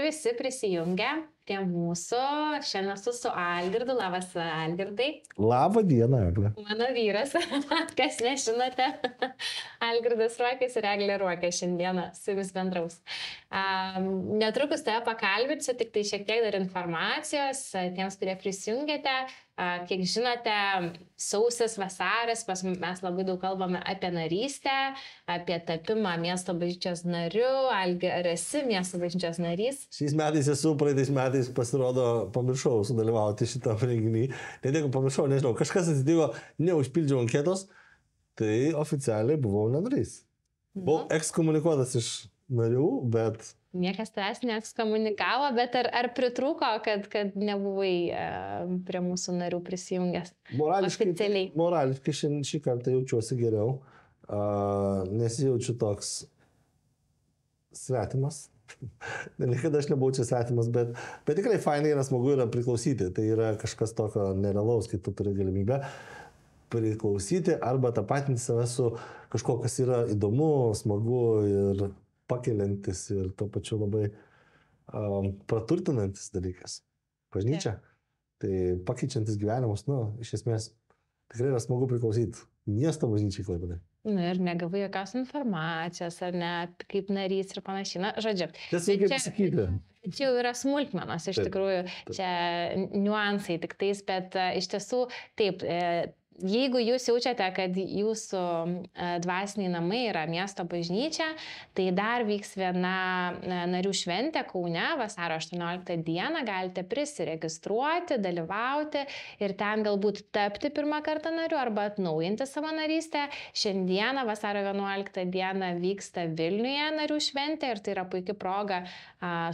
visi prisijungę prie mūsų. Šiandien esu su Algirdu. Labas, Algirdai. Labą dieną, Eglė. Mano vyras, kas nežinote, Algirdas Ruokis ir Eglė Ruokė šiandieną su jumis bendraus. Netrukus tave pakalbinsiu, tik tai šiek tiek dar informacijos tiems, kurie prisijungėte. Kiek žinote, sausis, vasaris, mes labai daug kalbame apie narystę, apie tapimą miesto bažnyčios nariu. Algi, ar esi miesto bažnyčios narys? Šiais metais esu, praeitais metais pasirodo, pamiršau sudalyvauti šitam renginį. Net jeigu pamiršau, nežinau, kažkas atsitiko, neužpildžiau anketos, tai oficialiai buvau nenarys. Buvau ekskomunikuotas iš narių, bet... Niekas tavęs neekskomunikavo, bet ar pritrūko, kad nebuvai prie mūsų narių prisijungęs oficialiai? Morališkai šį kartą jaučiuosi geriau, nesijaučiu toks svetimas. Niekada aš nebuvau čia svetimas, bet tikrai fainai yra, smagu yra priklausyti. Tai yra kažkas tokio nerealaus, kai tu turi galimybę priklausyti arba tapatinti save su kažko, kas yra įdomu, smagu ir pakeliantis ir tuo pačiu labai praturtinantis dalykas. Bažnyčia. Tai pakeičiantis gyvenimus, iš esmės tikrai yra smagu priklausyti miesto bažnyčiai Klaipėdai. Ir negavai jokios informacijos, ar ne, kaip narys ir panašiai. Na, žodžiu. Tiesiog kaip pasakyti. Čia jau yra smulkmenos, iš tikrųjų, čia niuansai tik tais, bet iš tiesų taip. Jeigu jūs jaučiate, kad jūsų dvasiniai namai yra miesto bažnyčia, tai dar vyks viena narių šventė Kaune, vasario 18 dieną, galite prisiregistruoti, dalyvauti ir ten galbūt tapti pirmą kartą nariu arba atnaujinti savo narystę. Šiandieną, vasario 11 dieną, vyksta Vilniuje narių šventė ir tai yra puikia proga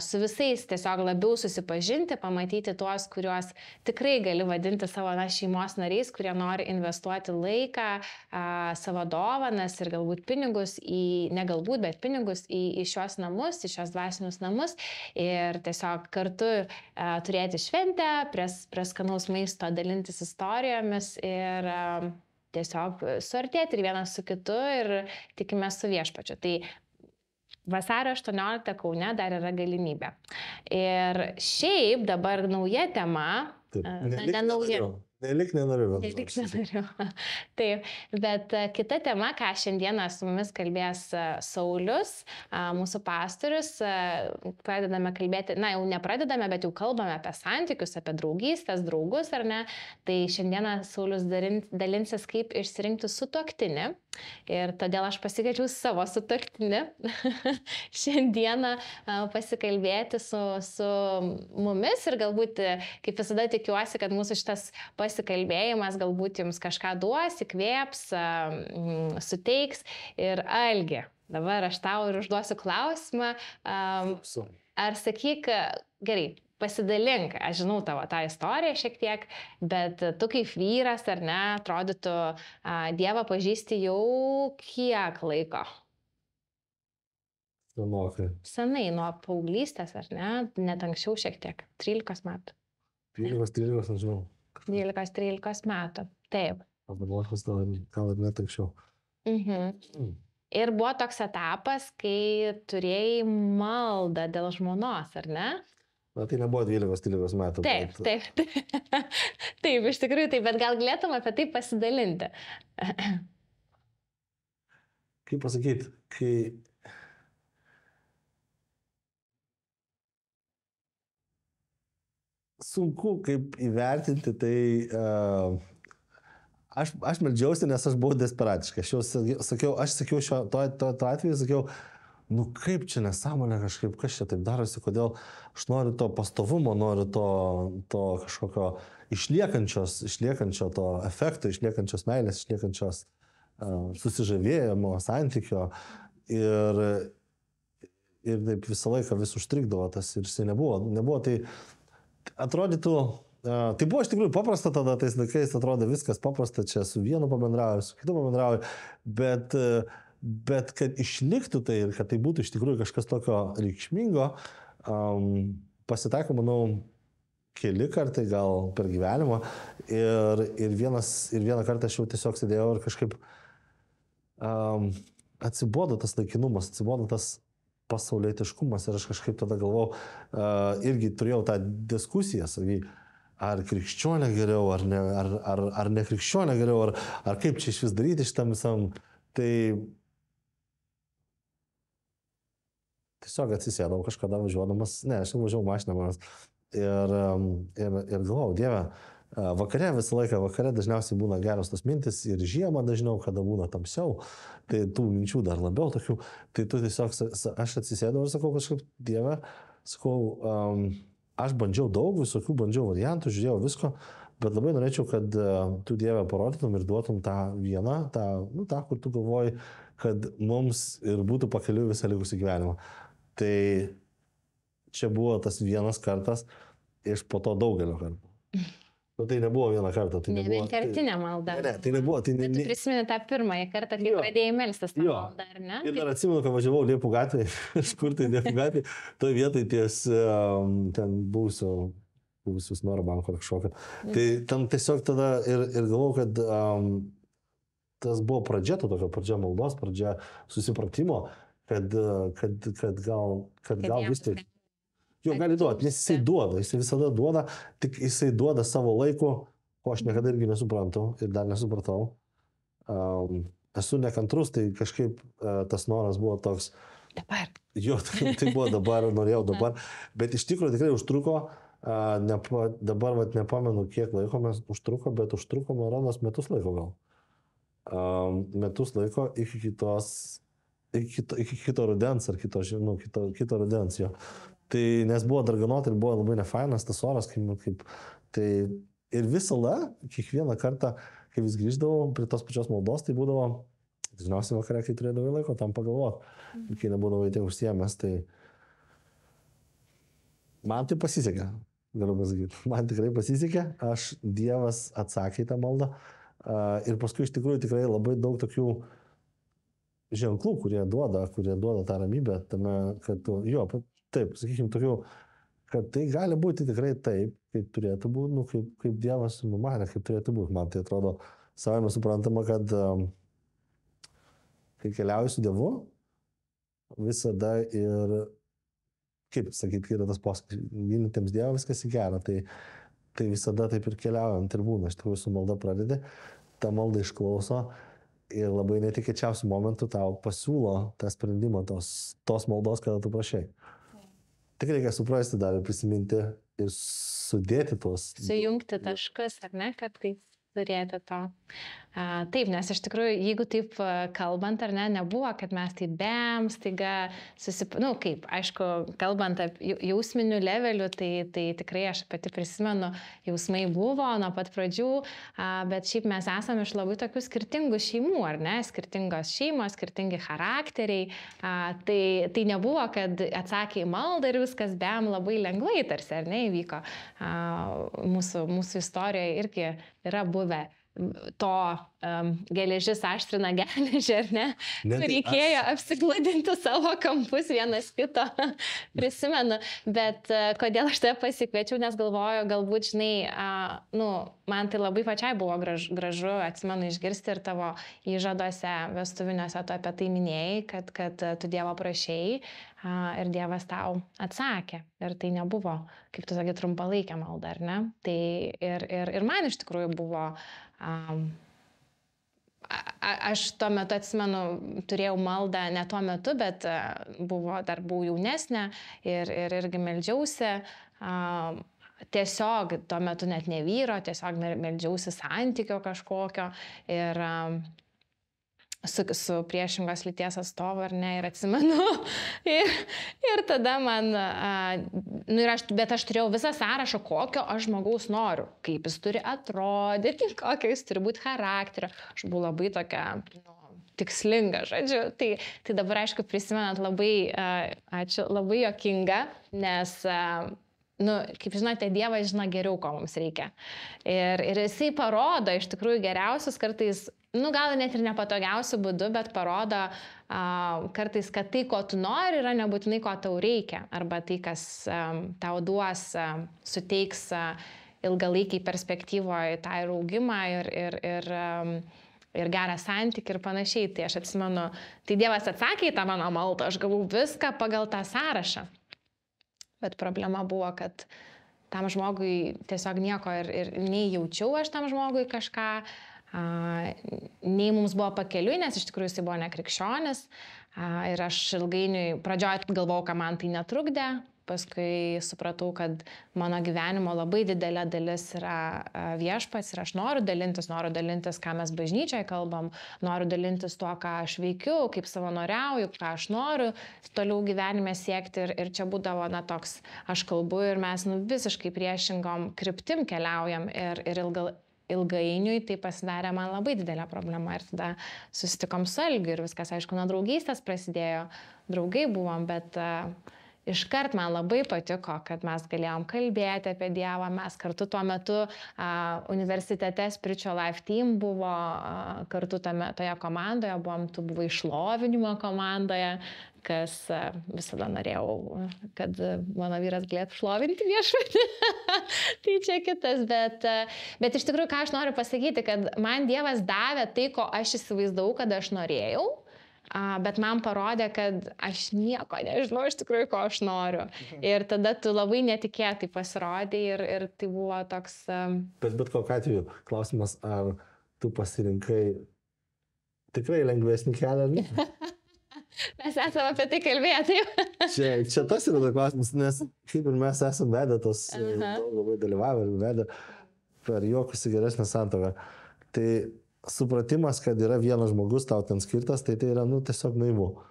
su visais tiesiog labiau susipažinti, pamatyti tuos, kuriuos tikrai gali vadinti savo šeimos nariais, kurie nori investuoti laiką, savo dovanas ir galbūt pinigus, bet pinigus į šios namus, į šios dvasinius namus ir tiesiog kartu turėti šventę, prie skanaus maisto dalintis istorijomis ir tiesiog suartėti ir vienas su kitu ir tikime su viešpačiu. Tai vasario 18 Kaune dar yra galimybė. Ir šiaip dabar nauja tema. Nelik nenoriu. Taip, bet kita tema, ką šiandieną su mumis kalbės Saulius, mūsų pastorius, pradedame kalbėti, jau nepradedame, bet jau kalbame apie santykius, apie draugystės, draugus, ar ne? Tai šiandieną Saulius dalinsis, kaip išsirinkti sutuoktinį. Ir todėl aš pasikviečiau savo sutuoktinį šiandieną pasikalbėti su mumis ir galbūt, kaip visada tikiuosi, kad mūsų šitas pasikalbėjimas galbūt jums kažką duos, įkvėps, suteiks. Ir Algi, dabar aš tau ir užduosiu klausimą. Ar sakyk, gerai, pasidalink, aš žinau tavo tą istoriją šiek tiek, bet tu kaip vyras, ar ne, atrodytų, Dievą pažįsti jau kiek laiko? Senokai. Senai, nuo paauglystės, ar ne? Net anksčiau šiek tiek, 13 metų. 13, nežinau. 12-13 metų, taip. Gal ir net anksčiau. Ir buvo toks etapas, kai turėjai maldą dėl žmonos, ar ne? Na, tai nebuvo 12-13 metų. Taip, taip, iš tikrųjų taip, bet gal galėtum apie tai pasidalinti. Kaip pasakyti, kai... Sunku kaip įvertinti, tai aš meldžiausi, nes aš buvau desperatiškas. Aš sakiau tuo atveju, kaip čia nesąmonė kažkaip, kas čia taip darosi, kodėl aš noriu to pastovumo, noriu to kažkokio išliekančio to efekto, išliekančios meilės, išliekančios susižavėjimo, santykio ir taip visą laiką vis užtrikdavo tas ir jisai nebuvo tai atrodytų, tai buvo iš tikrųjų paprasta tada, tais laikais atrodo viskas paprasta, čia su vienu pabendrauju, su kitu pabendrauju, bet kad išliktų tai ir kad tai būtų iš tikrųjų kažkas tokio reikšmingo, pasitaiko, manau, keli kartai gal per gyvenimą ir vieną kartą aš jau tiesiog sėdėjau ir kažkaip atsibodo tas laikinumas, atsibodo tas pasaulietiškumas ir aš kažkaip tada galvojau, irgi turėjau tą diskusiją savį, ar krikščionė geriau, ar ne krikščionė geriau, ar kaip čia iš vis daryti šitam visam. Tai tiesiog atsisėdau kažkada važiuodamas, aš važiavau mašiną manas ir galvojau, Dieve, vakare visą laiką, vakare dažniausiai būna geros tos mintis ir žiemą dažniau, kada būna tamsiau, tai tų minčių dar labiau tokių, tai tu tiesiog, aš atsisėdau ir sakau kažkaip, Dieve, sakau, aš bandžiau daug, visokių bandžiau variantų, žiūrėjau visko, bet labai norėčiau, kad tu Dieve parodytum ir duotum tą vieną, tą, kur tu galvoji, kad mums ir būtų pakeliu visą likusį gyvenimą. Tai čia buvo tas vienas kartas iš po to daugelio kartų. Tai nebuvo vieną kartą. Tai ne vienkartinė malda. Ne, tai nebuvo. Tai tu prisimeni tą pirmąjį kartą, kai pradėjai melstis tą maldą, ar ne? Ir dar atsimenu, kad važiavau Liepų gatvėje, kažkur tai Liepų gatvėje, toje vietoje ties ten buvusius Norabanko kažkokio. Tai ten tiesiog tada ir galvau, kad tas buvo pradžia, tokia pradžia maldos, pradžia susipratimo, kad gal vis tik. Jo, gali duoti, nes jisai visada duoda, tik jisai duoda savo laiku, ko aš niekada irgi nesuprantu ir dar nesupratau. Esu nekantrus, tai kažkaip tas noras buvo toks. Dabar. Jo, tai buvo dabar, norėjau dabar, bet iš tikrųjų tikrai užtruko, dabar nepamenu kiek laiko mes užtruko, bet užtruko, man rodos, metus laiko gal. Metus laiko iki kito rudens ar kito rudens jo. Tai nes buvo darganot ir buvo labai nefainas tas oras, tai ir visada, kiekvieną kartą, kai vis grįždavau prie tos pačios maldos, tai būdavo, dažniausiai vakare, kai turėdavau laiko tam pagalvoti, kai nebūdavau tiek užsiėmęs, tai man tai pasisekė, galiu pasakyti, man tikrai pasisekė, Dievas atsakė į tą maldą ir paskui iš tikrųjų tikrai labai daug tokių ženklų, kurie duoda tą ramybę, tame, kad taip, sakykime, tokių, kad tai gali būti tikrai taip, kaip turėtų būti, kaip Dievas numanė, kaip turėtų būti. Man tai atrodo savame suprantama, kad kai keliauji su Dievu, visada ir, kaip sakyti, kai yra tas posakis, vynintiems Dievą viskas į gerą, tai visada taip ir keliaujant ir būna. Iš tikrųjų, su malda pradedi, tą maldą išklauso ir labai netikėčiausių momentų tau pasiūlo tą sprendimą tos maldos, kada tu prašai. Tik reikia suprasti dar ir prisiminti ir sudėti tuos. Sujungti taškus, ar ne, kad tai turėti to. Taip, nes iš tikrųjų, jeigu taip kalbant, ar ne, nebuvo, kad mes tai staiga kaip, aišku, kalbant apie jausminių levelių, tai tikrai aš pati prisimenu, jausmai buvo nuo pat pradžių, bet šiaip mes esame iš labai tokių skirtingų šeimų, ar ne, skirtingos šeimos, skirtingi charakteriai, tai nebuvo, kad atsakė į maldą ir viskas labai lengvai tarsi, ar ne, įvyko. Mūsų istorijoje irgi yra buvę to geležis aštrina geležį, ar ne? Reikėjo apsigludinti savo kampus vienas kito, prisimenu. Bet kodėl aš tave pasikviečiau, nes galvoju, galbūt, žinai, man tai labai pačiai buvo gražu, atsimenu, išgirsti ir tavo įžaduose vestuviniuose tu apie tai minėjai, kad tu Dievo prašėjai ir Dievas tau atsakė. Ir tai nebuvo, kaip tu sakai, trumpalaikė malda, ar ne? Tai ir man iš tikrųjų buvo... Aš tuo metu atsimenu, turėjau maldą ne tuo metu, bet buvau jaunesnė ir irgi meldžiausi. Tiesiog tuo metu net ne vyro, tiesiog meldžiausi santykio kažkokio ir su priešingos lyties atstovu, ar ne, ir atsimenu. Ir tada man, bet aš turėjau visą sąrašą, kokio aš žmogaus noriu, kaip jis turi atrodyti, kokio jis turi būti charakterio. Aš buvau labai tokia, tikslinga, žodžiu. Tai dabar, aišku, prisimenant labai, ačiū, labai juokinga, nes... kaip žinote, Dievas žino geriau, ko mums reikia. Ir jisai parodo iš tikrųjų geriausius kartais, gal net ir nepatogiausių būdų, bet parodo kartais, kad tai, ko tu nori, yra nebūtinai, ko tau reikia. Arba tai, kas tau duos, suteiks ilgalaikiai perspektyvoje tą ir augimą ir ir gerą santykį ir panašiai. Tai aš atsimenu, tai Dievas atsakė į tą mano maldą, aš gavau viską pagal tą sąrašą. Bet problema buvo, kad tam žmogui tiesiog nieko ir nei jaučiau aš tam žmogui kažką, nei mums buvo pakeliui, nes iš tikrųjų jis buvo nekrikščionis. Ir aš ilgainiui pradžioje galvojau, kad man tai netrukdė. Paskui supratau, kad mano gyvenimo labai didelė dalis yra viešpats ir aš noriu dalintis, ką mes bažnyčioje kalbam, noriu dalintis tuo, ką aš veikiu, kaip savanoriauju, ką aš noriu toliau gyvenime siekti. Ir čia būdavo toks, aš kalbu ir mes visiškai priešingom kryptim keliaujam ir ilgainiui tai pasidarė man labai didelė problema. Ir tada susitikom su Algiu ir viskas, aišku, nuo draugystės prasidėjo, draugai buvom, bet iškart man labai patiko, kad mes galėjom kalbėti apie Dievą. Mes kartu tuo metu universitete Spiritual Life Team buvo kartu toje komandoje, tu buvai šlovinimo komandoje, kas visada norėjau, kad mano vyras galėtų šlovinti viešpatį. Tai čia kitas, bet iš tikrųjų, ką aš noriu pasakyti, kad man Dievas davė tai, ko aš įsivaizdavau, kad aš norėjau. Bet man parodė, kad aš nieko nežinau iš tikrųjų, ko aš noriu. Ir tada tu labai netikėtai pasirodė ir tai buvo toks... Bet kokiu atveju, klausimas, ar tu pasirinkai tikrai lengvesnį kelią, ar ne? Mes esame apie tai kalbėję, taip. Čia tas yra klausimas, nes kaip ir mes esame vedę tos, labai dalyvavę ir vedę per juokus į geresnę santuoką. Tai supratimas, kad yra vienas žmogus tau ten skirtas, tai yra, tiesiog naivu.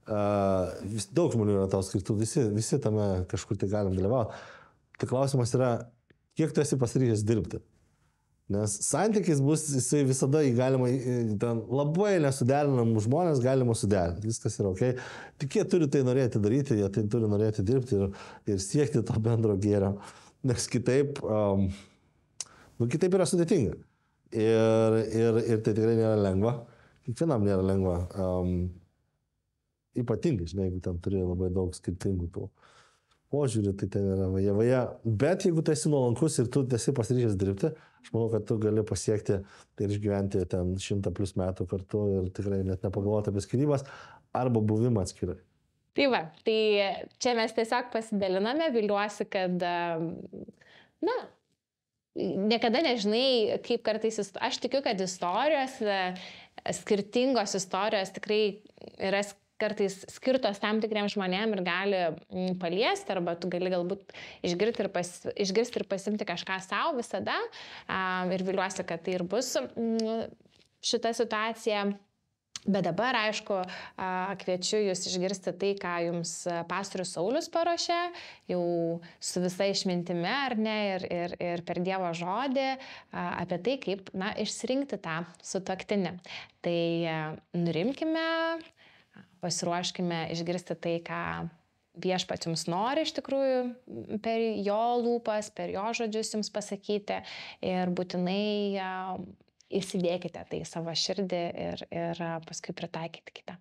Daug žmonių yra tau skirtų, visi tame kažkur tai galim dalyvauti. Tai klausimas yra, kiek tu esi pasiryžęs dirbti. Nes santykis bus, jisai visada galima, ten labai nesuderinamų žmonės galima suderinti, viskas yra ok. Tik jie turi tai norėti daryti, jie tai turi norėti dirbti ir siekti to bendro gėrio. Nes kitaip yra sudėtinga. Ir tai tikrai nėra lengva. Kiekvienam nėra lengva. Ypatingai, žinai, jeigu ten turi labai daug skirtingų tų požiūrį, tai ten yra vaja. Bet jeigu tu esi nuolankus ir tu esi pasiryžęs dirbti, aš manau, kad tu gali pasiekti ir išgyventi ten 100+ metų kartu ir tikrai net nepagalvoti apie skyrybas arba buvimą atskirai. Tai va, tai čia mes tiesiog pasidaliname, viliuosi, kad, niekada nežinai, kaip kartais, aš tikiu, kad istorijos, skirtingos istorijos tikrai yra kartais skirtos tam tikriem žmonėm ir gali paliesti, arba tu gali galbūt išgirsti ir pasimti kažką savo visada. Ir viliuosi, kad tai ir bus šita situacija. Bet dabar, aišku, kviečiu jūs išgirsti tai, ką jums pastorius Saulius paruošė, jau su visa išmintimi, ar ne, ir per Dievo žodį apie tai, kaip, išsirinkti tą sutuoktinį. Tai nurimkime, pasiruoškime išgirsti tai, ką viešpats jums nori iš tikrųjų per jo lūpas, per jo žodžius jums pasakyti ir būtinai įsidėkite tai į savo širdį ir paskui pritaikyti kitą.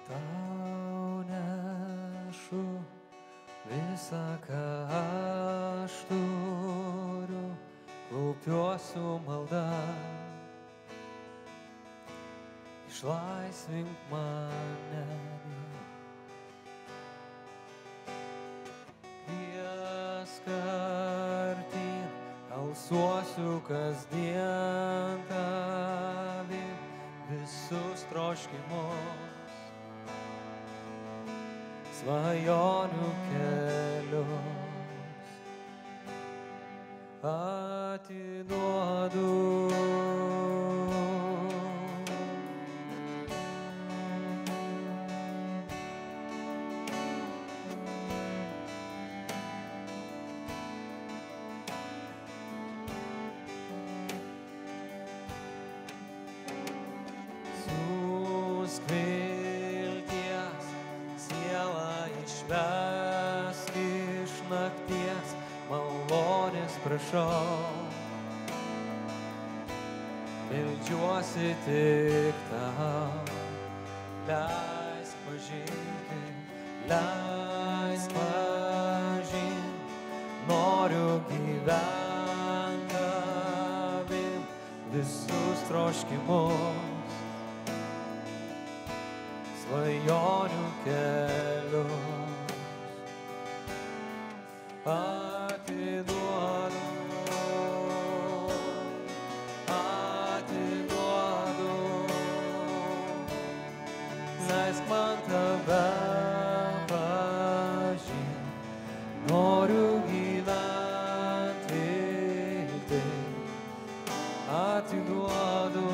Tau nešu visą, ką aš turiu, klaupiuosiu maldą. Išlaisvink mane. Pieskartin, alsuosiu kasdien tavim visus troškimus, svajonių kelius atiduodu. Vilties sielą išvesk iš nakties, malonės prašau. Meldžiuosi tik tau, leisk pažinti leisk pažint, noriu gyvent tavim visus troškimus, svajonių kelius. Atiduodu, leisk man tave pažint, noriu gyventi taip. Atiduodu,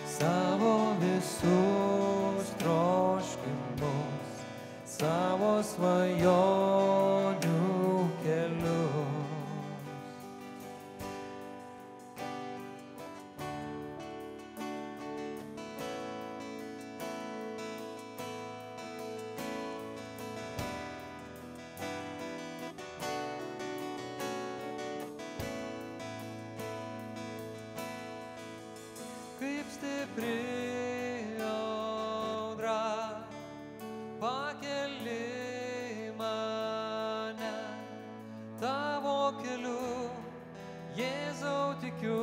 savo visus troškimus, savo svajonių kelius. Kaip stipri audra pakeli mane, tavo keliu, Jėzau, tikiu.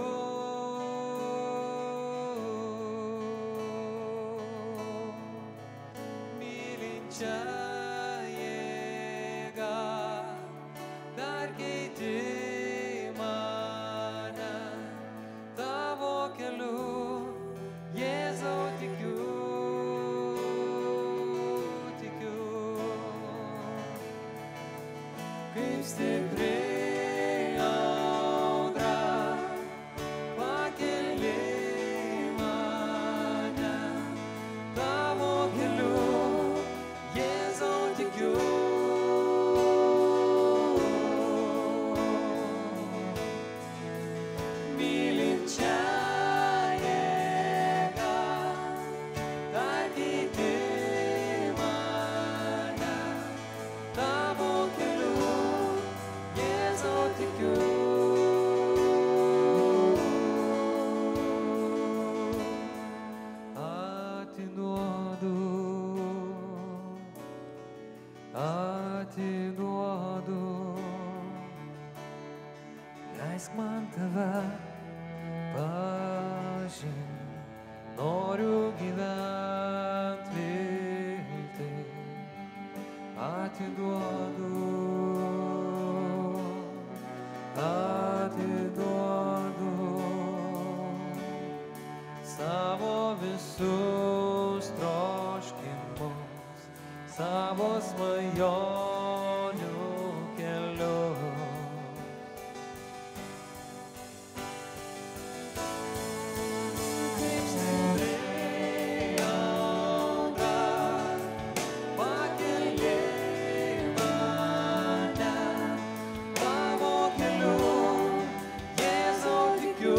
Mylinčia jėga dar keiti mane, tavo keliu, Jėzau, tikiu. Kaip stipri audra pakeli mane, tavo keliu, Jėzau, tikiu. Mylinčia atiduodu, leisk man tave pažint, noriu gyvent viltį. Atiduodu, savo visus troškimus, savo svajonių kelius. Kaip stipri audra pakeli mane, tavo keliu, Jėzau, tikiu.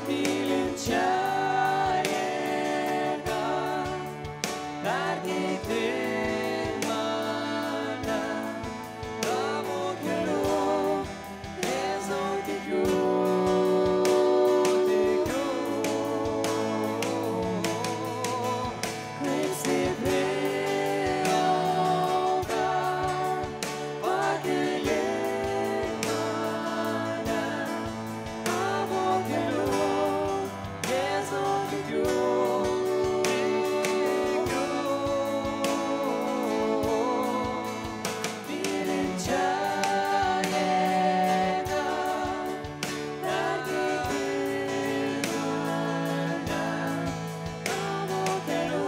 Mylinčia jėga dar keiti mane, tavo keliu, Jėzau, tikiu. Kaip stipri audra pakeli mane, tavo keliu, Jėzau, tikiu. Mylinčia jėga dar keiti mane, tavo keliu,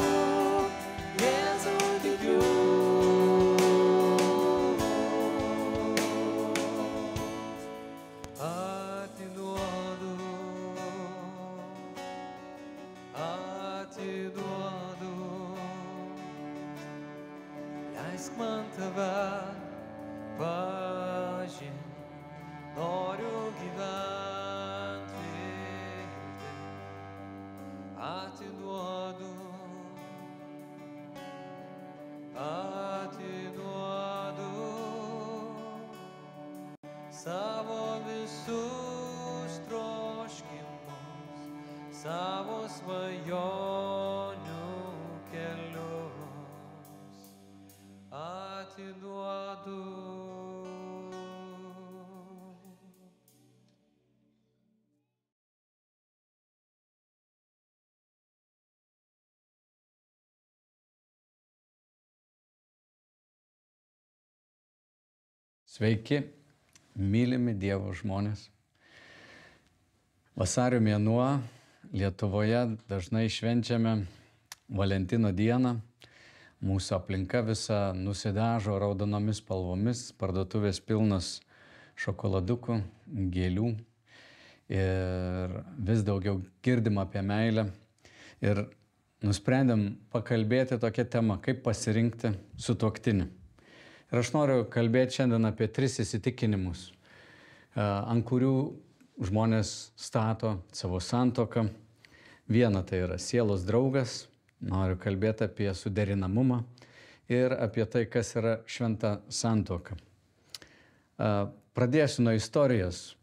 Jėzau, tikiu. Atiduodu, leisk man tave pažint, noriu gyvent viltį. Atiduodu, svajonių kelius atiduodu. Sveiki, mylimi Dievo žmonės. Vasario mėnuo Lietuvoje dažnai švenčiame Valentino dieną. Mūsų aplinka visa nusidažo raudonomis spalvomis, parduotuvės pilnos šokoladukų, gėlių ir vis daugiau girdim apie meilę. Ir nusprendėm pakalbėti tokią temą, kaip pasirinkti sutuoktinį. Ir aš noriu kalbėti šiandien apie 3 įsitikinimus, ant kurių žmonės stato savo santuoką. Viena tai yra sielos draugas, noriu kalbėti apie suderinamumą ir apie tai, kas yra šventa santuoka. Pradėsiu nuo istorijos.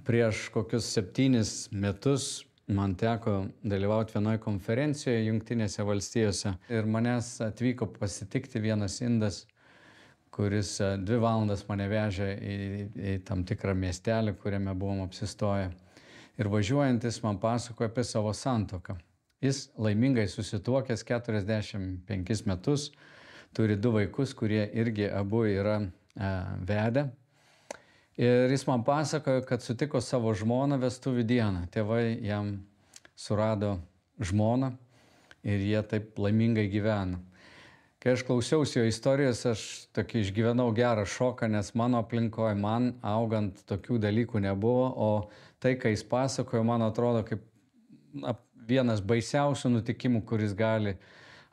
Prieš kokius 7 metus man teko dalyvauti vienoje konferencijoje Jungtinėse valstijose ir manęs atvyko pasitikti vienas indas, kuris 2 valandas mane vežė į tam tikrą miestelį, kuriame buvom apsistoję. Ir važiuojantis man pasakojo apie savo santuoką. Jis laimingai susituokęs 45 metus, turi 2 vaikus, kurie irgi abu yra vedę. Ir jis man pasakojo, kad sutiko savo žmoną vestuvių dieną. Tėvai jam surado žmoną ir jie taip laimingai gyveno. Kai aš klausiausi jo istorijos, aš tokį išgyvenau gerą šoką, nes mano aplinkoje, man augant, tokių dalykų nebuvo, o tai, kai jis pasakojo, man atrodo kaip vienas baisiausių nutikimų, kuris gali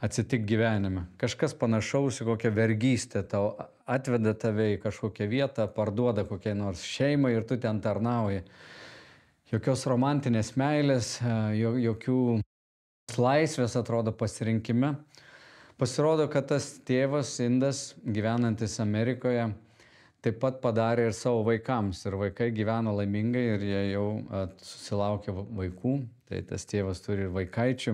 atsitikti gyvenime. Kažkas panašaus į kokią vergystę, tau atveda tave į kažkokią vietą, parduoda kokiai nors šeimai ir tu ten tarnauji. Jokios romantinės meilės, jokių laisvės atrodo pasirinkime. Pasirodo, kad tas tėvas indas, gyvenantis Amerikoje, taip pat padarė ir savo vaikams. Ir vaikai gyveno laimingai ir jie jau susilaukė vaikų. Tai tas tėvas turi ir vaikaičių.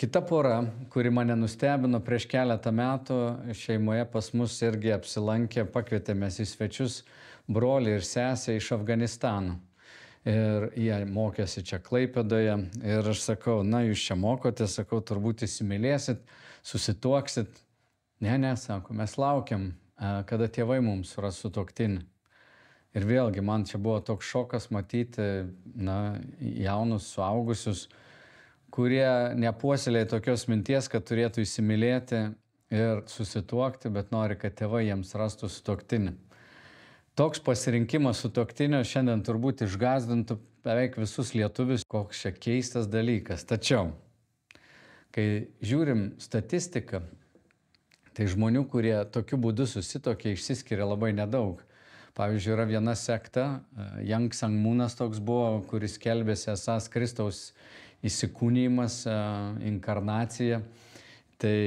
Kita pora, kuri mane nustebino prieš keletą metų, šeimoje pas mus irgi apsilankė, pakvietėmės į svečius brolį ir sesę iš Afganistano. Ir jie mokėsi čia Klaipėdoje ir aš sakau, na jūs čia mokote, sakau, turbūt įsimylėsit, susituoksit. Ne, sako, mes laukiam, kada tėvai mums suras sutuoktinį. Ir vėlgi man čia buvo toks šokas matyti, jaunus suaugusius, kurie nepuoselėja tokios minties, kad turėtų įsimylėti ir susituokti, bet nori, kad tėvai jiems rastų sutuoktinį. Toks pasirinkimas sutuoktinio šiandien turbūt išgąsdintų beveik visus lietuvius, koks čia keistas dalykas. Tačiau, kai žiūrim statistiką, tai žmonių, kurie tokiu būdu susituokė, išsiskiria labai nedaug. Pavyzdžiui, yra viena sekta, Yang Sangmunas toks buvo, kuris skelbėsi esąs Kristaus įsikūnijimas, inkarnacija. Tai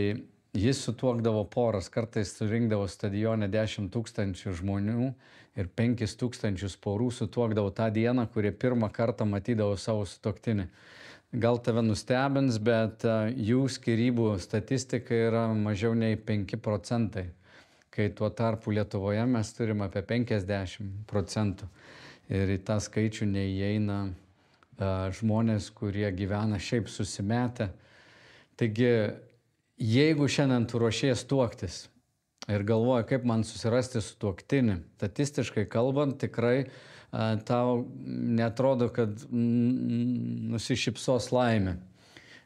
jis sutuokdavo poras, kartais surinkdavo stadione 10 000 žmonių ir 5 000 porų sutuokdavo tą dieną, kurie pirmą kartą matydavo savo sutuoktinį. Gal tave nustebins, bet jų skyrybų statistika yra mažiau nei 5%, kai tuo tarpu Lietuvoje mes turime apie 50%. Ir į tą skaičių neįeina žmonės, kurie gyvena šiaip susimetę. Taigi, jeigu šiandien tu ruošies tuoktis ir galvoji, kaip man susirasti sutuoktinį, statistiškai kalbant, tikrai tau netrodo, kad nusišypsos laimė.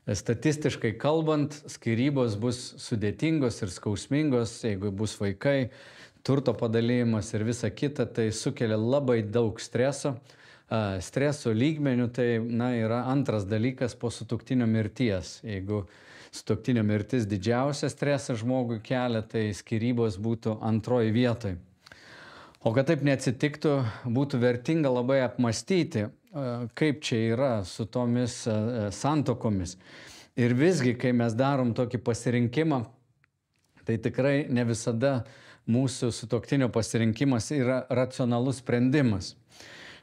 Statistiškai kalbant, skyrybos bus sudėtingos ir skausmingos, jeigu bus vaikai, turto padalymas ir visa kita, tai sukelia labai daug streso. Streso lygmenių tai yra antras dalykas po sutuoktinio mirties. Jeigu sutuoktinio mirtis didžiausia stresą žmogui kelia, tai skyrybos būtų antroji vietoj. O kad taip neatsitiktų, būtų vertinga labai apmastyti, kaip čia yra su tomis santuokomis. Ir visgi, kai mes darom tokį pasirinkimą, tai tikrai ne visada mūsų sutuoktinio pasirinkimas yra racionalus sprendimas.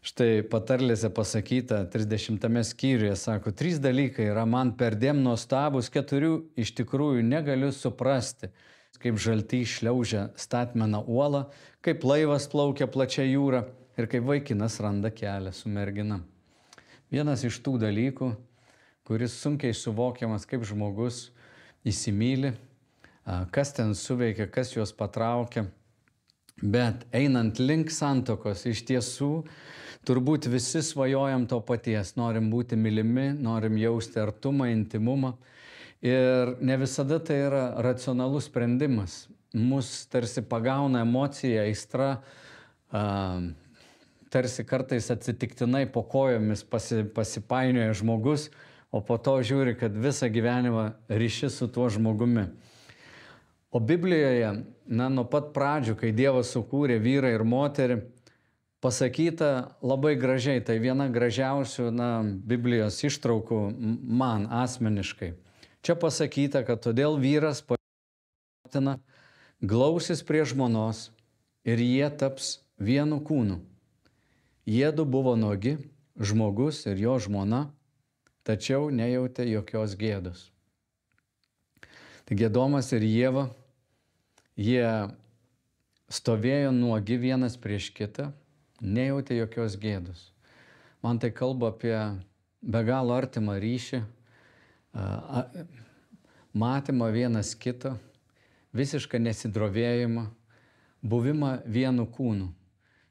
Štai patarlėse pasakyta 30 skyriuje, sako, 3 dalykai yra man perdėm nuostabus, 4 iš tikrųjų negaliu suprasti. Kaip žaltį šliaužia statmena uola, kaip laivas plaukia plačia jūra ir kaip vaikinas randa kelią su mergina. Vienas iš tų dalykų, kuris sunkiai suvokiamas, kaip žmogus įsimyli, kas ten suveikia, kas juos patraukia. Bet einant link santuokos, iš tiesų, turbūt visi svajojam to paties. Norim būti mylimi, norim jausti artumą, intimumą. Ir ne visada tai yra racionalus sprendimas. Mus tarsi pagauna emocija, aistra, tarsi kartais atsitiktinai po kojomis pasipainioja žmogus, o po to žiūri, kad visą gyvenimą ryši su tuo žmogumi. O Biblijoje, nuo pat pradžių, kai Dievas sukūrė vyrą ir moterį, pasakyta labai gražiai, tai viena gražiausių Biblijos ištraukų man asmeniškai. Čia pasakyta, kad todėl vyras motina glausis prie žmonos ir jie taps vienu kūnu. Jiedu buvo nuogi, žmogus ir jo žmona, tačiau nejautė jokios gėdos. Taigi Adomas ir Ieva, jie stovėjo nuogi vienas prieš kitą, nejautė jokios gėdos. Man tai kalba apie be galo artimą ryšį, matymą vienas kito, visišką nesidrovėjimą, buvimą vienu kūnu,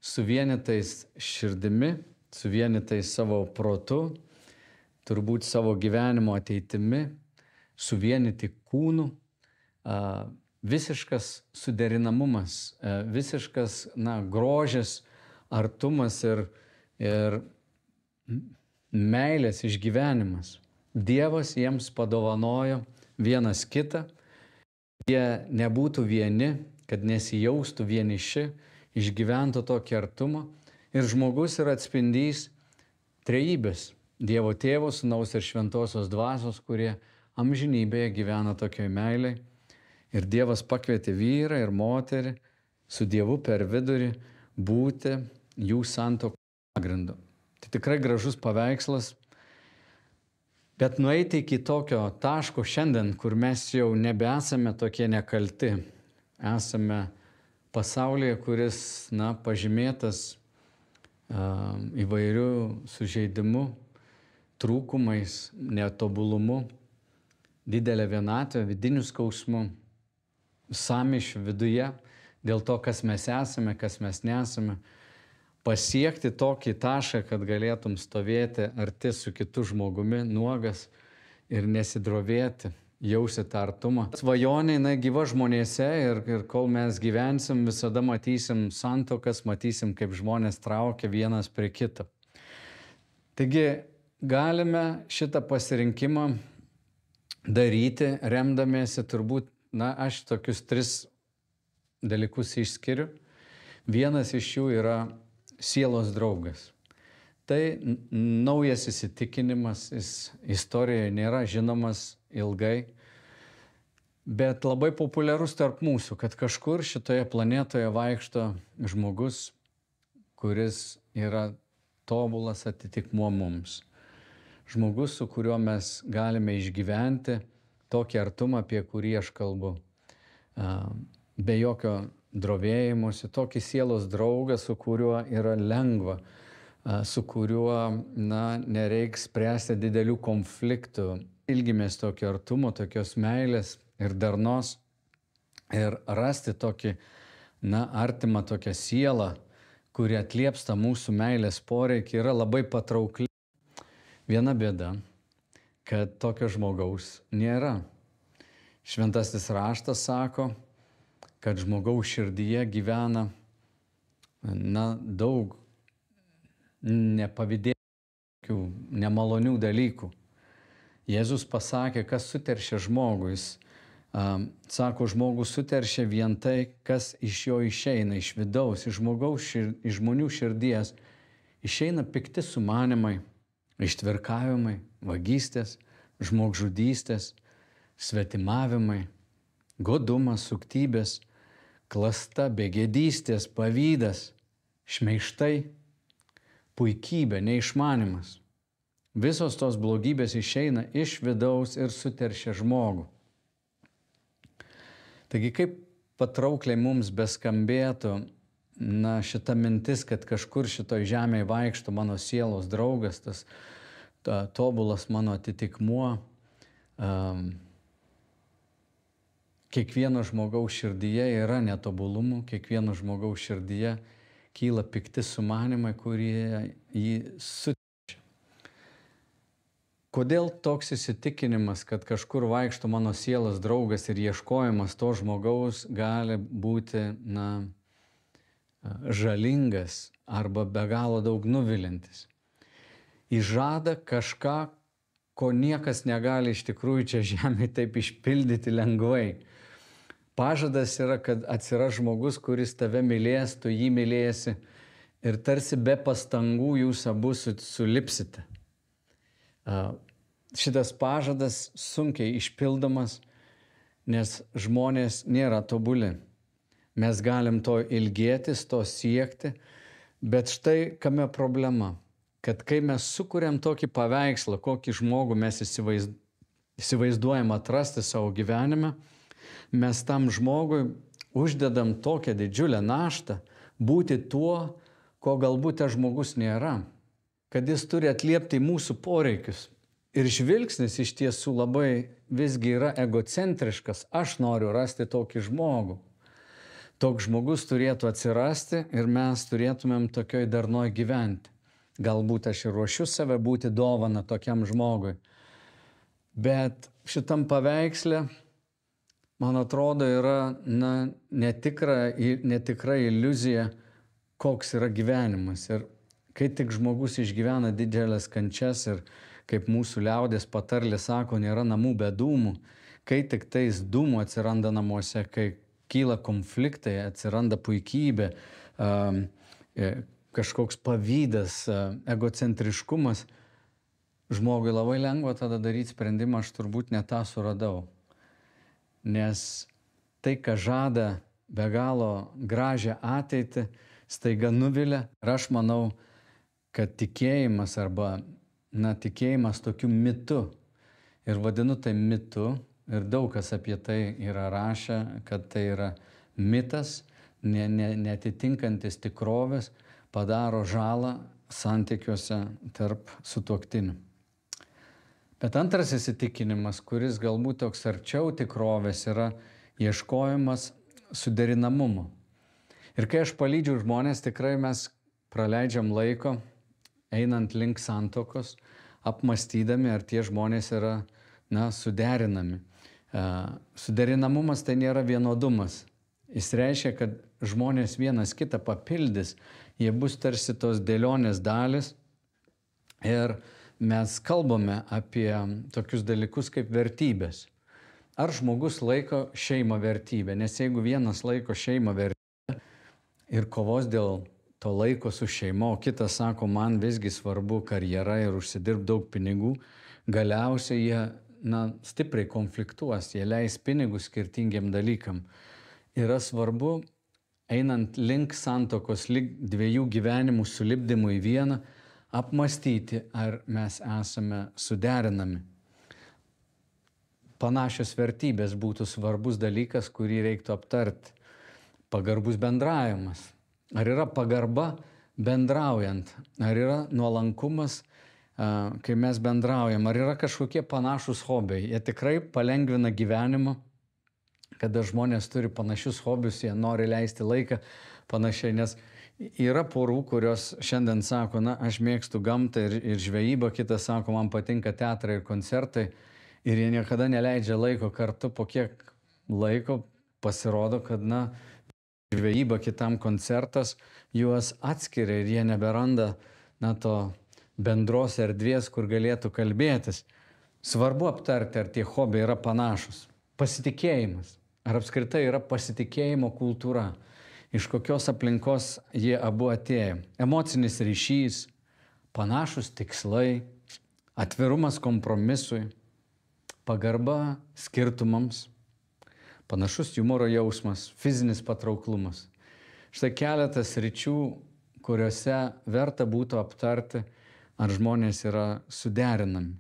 suvienytais širdimi, suvienytais savo protu, turbūt savo gyvenimo ateitimi, suvienyti kūnų, visiškas suderinamumas, visiškas grožis, artumas ir meilės išgyvenimas. Dievas jiems padovanojo vienas kitą, jie nebūtų vieni, kad nesijaustų vieniši, išgyventų tokį artumą. Ir žmogus yra atspindys trejybės - Dievo Tėvo, Sūnaus ir Šventosios Dvasios, kurie amžinybėje gyvena tokioj meiliai. Ir Dievas pakvietė vyrą ir moterį su Dievu per vidurį būti jų santuokos pagrindu. Tai tikrai gražus paveikslas. Bet nueiti iki tokio taško šiandien, kur mes jau nebesame tokie nekalti. Esame pasaulyje, kuris, pažymėtas įvairių sužeidimų, trūkumais, netobulumu, didelė vienatvė, vidinių skausmų, sąmyšių viduje, dėl to, kas mes esame, kas mes nesame. Pasiekti tokį tašką, kad galėtum stovėti arti su kitu žmogumi, nuogas ir nesidrovėti, jausi tą artumą. Svajonė gyva žmonėse ir kol mes gyvensim, visada matysim santuokas, matysim, kaip žmonės traukia vienas prie kito. Taigi galime šitą pasirinkimą daryti, remdamiesi turbūt, aš tokius 3 dalykus išskiriu. Vienas iš jų yra sielos draugas. Tai naujas įsitikinimas, jis istorijoje nėra žinomas ilgai, bet labai populiarus tarp mūsų, kad kažkur šitoje planetoje vaikšto žmogus, kuris yra tobulas atitikmuo mums. Žmogus, su kuriuo mes galime išgyventi tokį artumą, apie kurį aš kalbu. Be jokio drovėjimuose, tokį sielos draugą, su kuriuo yra lengva, su kuriuo nereiks spręsti didelių konfliktų. Ilgimės tokio artumo, tokios meilės ir darnos ir rasti tokį artimą tokią sielą, kuri atlieps tą mūsų meilės poreikį, yra labai patraukli. Viena bėda, kad tokio žmogaus nėra. Šventasis raštas sako, kad žmogaus širdyje gyvena daug nepavydėtų, nemalonių dalykų. Jėzus pasakė, kas suteršia žmogų. Jis sako, žmogus suteršia vien tai, kas iš jo išeina, iš vidaus, iš žmonių širdies. Išeina pikti sumanimai, ištvirkavimai, vagystės, žmogžudystės, svetimavimai, godumas, suktybės, klasta, begėdystės, pavydas, šmeižtai, puikybė, neišmanimas. Visos tos blogybės išeina iš vidaus ir suteršia žmogų. Taigi kaip patraukliai mums beskambėtų šita mintis, kad kažkur šitoj žemėje vaikšto mano sielos draugas, tas tobulas mano atitikmuo. Kiekvieno žmogaus širdyje yra netobulumų, kiekvieno žmogaus širdyje kyla pikti sumanimai, kurie jį suteršia. Kodėl toks įsitikinimas, kad kažkur vaikšto mano sielos draugas ir ieškojimas to žmogaus gali būti žalingas arba be galo daug nuvilintis? Jis žada kažką, ko niekas negali iš tikrųjų čia žemėje taip išpildyti lengvai. Pažadas yra, kad atsiras žmogus, kuris tave mylės, tu jį mylėsi ir tarsi be pastangų jūs abu sulipsite. Šitas pažadas sunkiai išpildomas, nes žmonės nėra tobuli. Mes galim to ilgėtis, to siekti, bet štai kame problema, kad kai mes sukuriam tokį paveikslą, kokį žmogų mes įsivaizduojam atrasti savo gyvenime, mes tam žmogui uždedam tokią didžiulę naštą būti tuo, ko galbūt tas žmogus nėra, kad jis turi atliepti mūsų poreikius. Ir žvilgsnis iš tiesų labai visgi yra egocentriškas. Aš noriu rasti tokį žmogų. Toks žmogus turėtų atsirasti ir mes turėtumėm tokioj darnoj gyventi. Galbūt aš ir ruošiu save būti dovana tokiam žmogui. Bet šitam paveiksle, man atrodo, yra netikra iliuzija, koks yra gyvenimas. Ir kai tik žmogus išgyvena didelės kančias ir kaip mūsų liaudės patarlė sako, nėra namų be dūmų, kai tik tais dūmų atsiranda namuose, kai kyla konfliktai, atsiranda puikybė, kažkoks pavydas, egocentriškumas, žmogui labai lengva tada daryti sprendimą, aš turbūt ne tą suradau. Nes tai, ką žada be galo gražią ateitį, staiga nuvilia. Ir aš manau, kad tikėjimas arba tikėjimas tokiu mitu. Ir vadinu tai mitu. Ir daug kas apie tai yra rašę, kad tai yra mitas, netitinkantis tikrovės, padaro žalą santykiuose tarp sutuoktinių. Bet antras įsitikinimas, kuris galbūt toks arčiau tikrovės, yra ieškojimas suderinamumo. Ir kai aš palydžiu žmonės, tikrai mes praleidžiam laiko, einant link santuokos, apmastydami, ar tie žmonės yra suderinami. Suderinamumas tai nėra vienodumas. Jis reiškia, kad žmonės vienas kitą papildys, jie bus tarsi tos dėlionės dalis ir mes kalbame apie tokius dalykus kaip vertybės. Ar žmogus laiko šeimą vertybę? Nes jeigu vienas laiko šeimą vertybę ir kovos dėl to laiko su šeima, o kitas sako, man visgi svarbu karjera ir užsidirbti daug pinigų, galiausiai jie stipriai konfliktuos, jie leis pinigus skirtingiam dalykam. Yra svarbu, einant link santuokos, link dviejų gyvenimų sulipdymų į vieną, apmastyti, ar mes esame suderinami. Panašios vertybės būtų svarbus dalykas, kurį reiktų aptarti. Pagarbus bendravimas. Ar yra pagarba bendraujant? Ar yra nuolankumas, kai mes bendraujam? Ar yra kažkokie panašus hobiai? Jie tikrai palengvina gyvenimą, kada žmonės turi panašius hobius, jie nori leisti laiką panašiai, nes yra porų, kurios šiandien sako, aš mėgstu gamtą ir žvejybą, kitas sako, man patinka teatrai ir koncertai, ir jie niekada neleidžia laiko kartu. Po kiek laiko pasirodo, kad žvejyba, kitam koncertas juos atskiria ir jie neberanda to bendros erdvės, kur galėtų kalbėtis. Svarbu aptarti, ar tie hobiai yra panašus. Pasitikėjimas. Ar apskritai yra pasitikėjimo kultūra? Iš kokios aplinkos jie abu atėjo? Emocinis ryšys, panašus tikslai, atvirumas kompromisui, pagarba skirtumams, panašus humoro jausmas, fizinis patrauklumas. Štai keletas ryčių, kuriuose verta būtų aptarti, ar žmonės yra suderinami.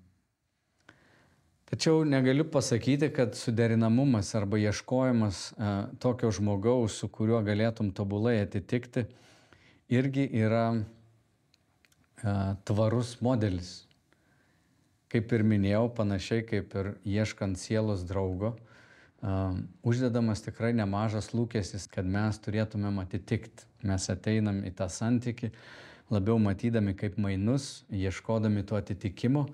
Tačiau negaliu pasakyti, kad suderinamumas arba ieškojimas tokio žmogaus, su kuriuo galėtum tobulai atitikti, irgi yra tvarus modelis. Kaip ir minėjau, panašiai kaip ir ieškant sielos draugo, uždedamas tikrai nemažas lūkestis, kad mes turėtumėm atitikti. Mes ateinam į tą santykį, labiau matydami kaip mainus, ieškodami to atitikimo.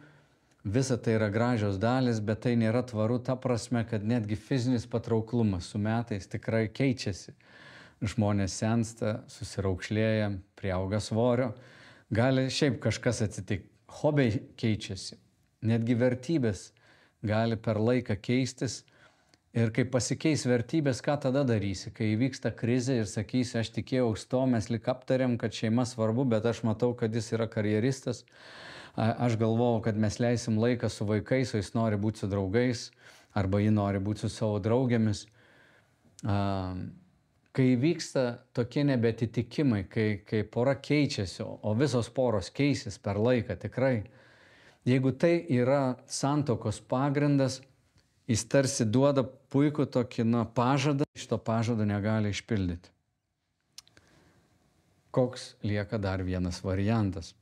Visa tai yra gražios dalis, bet tai nėra tvaru ta prasme, kad netgi fizinis patrauklumas su metais tikrai keičiasi. Žmonės sensta, susiraukšlėja, priauga svorio, gali šiaip kažkas atsitikti. Hobiai keičiasi, netgi vertybės gali per laiką keistis. Ir kai pasikeis vertybės, ką tada darysi? Kai įvyksta krizė ir sakysi, aš tikėjau to, mes lik aptarėm, kad šeima svarbu, bet aš matau, kad jis yra karjeristas. Aš galvojau, kad mes leisim laiką su vaikais, o jis nori būti su draugais, arba ji nori būti su savo draugėmis. Kai vyksta tokie nebetitikimai, kai pora keičiasi, o visos poros keisis per laiką tikrai, jeigu tai yra santuokos pagrindas, jis tarsi duoda puikų tokį pažadą, šito pažado negali išpildyti. Koks lieka dar vienas variantas?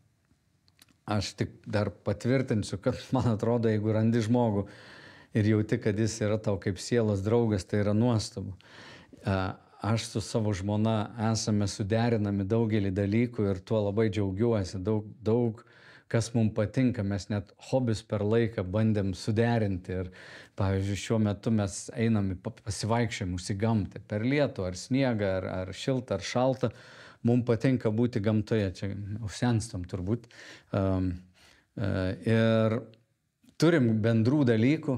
Aš tik dar patvirtinsiu, kad man atrodo, jeigu randi žmogų ir jauti, kad jis yra tau kaip sielos draugas, tai yra nuostabu. Aš su savo žmona esame suderinami daugelį dalykų ir tuo labai džiaugiuosi. Daug kas mums patinka, mes net hobius per laiką bandėm suderinti. Ir pavyzdžiui, šiuo metu mes einam į pasivaikščiojimus į gamtą, per lietų, ar sniegą, ar šiltą, ar šaltą. Mums patinka būti gamtoje, čia senstam turbūt. Ir turim bendrų dalykų,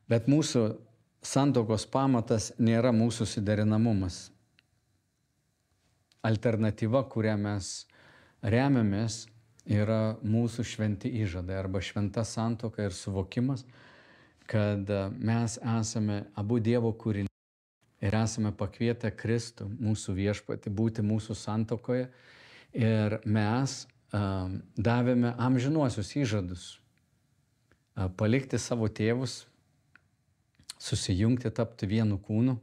bet mūsų santuokos pamatas nėra mūsų suderinamumas. Alternatyva, kurią mes remiamės, yra mūsų šventi įžadai arba šventa santuoka ir suvokimas, kad mes esame abu Dievo kūriniai. Ir esame pakvietę Kristų, mūsų viešpatį, būti mūsų santuokoje. Ir mes davėme amžinuosius įžadus. Palikti savo tėvus, susijungti, tapti vienu kūnu.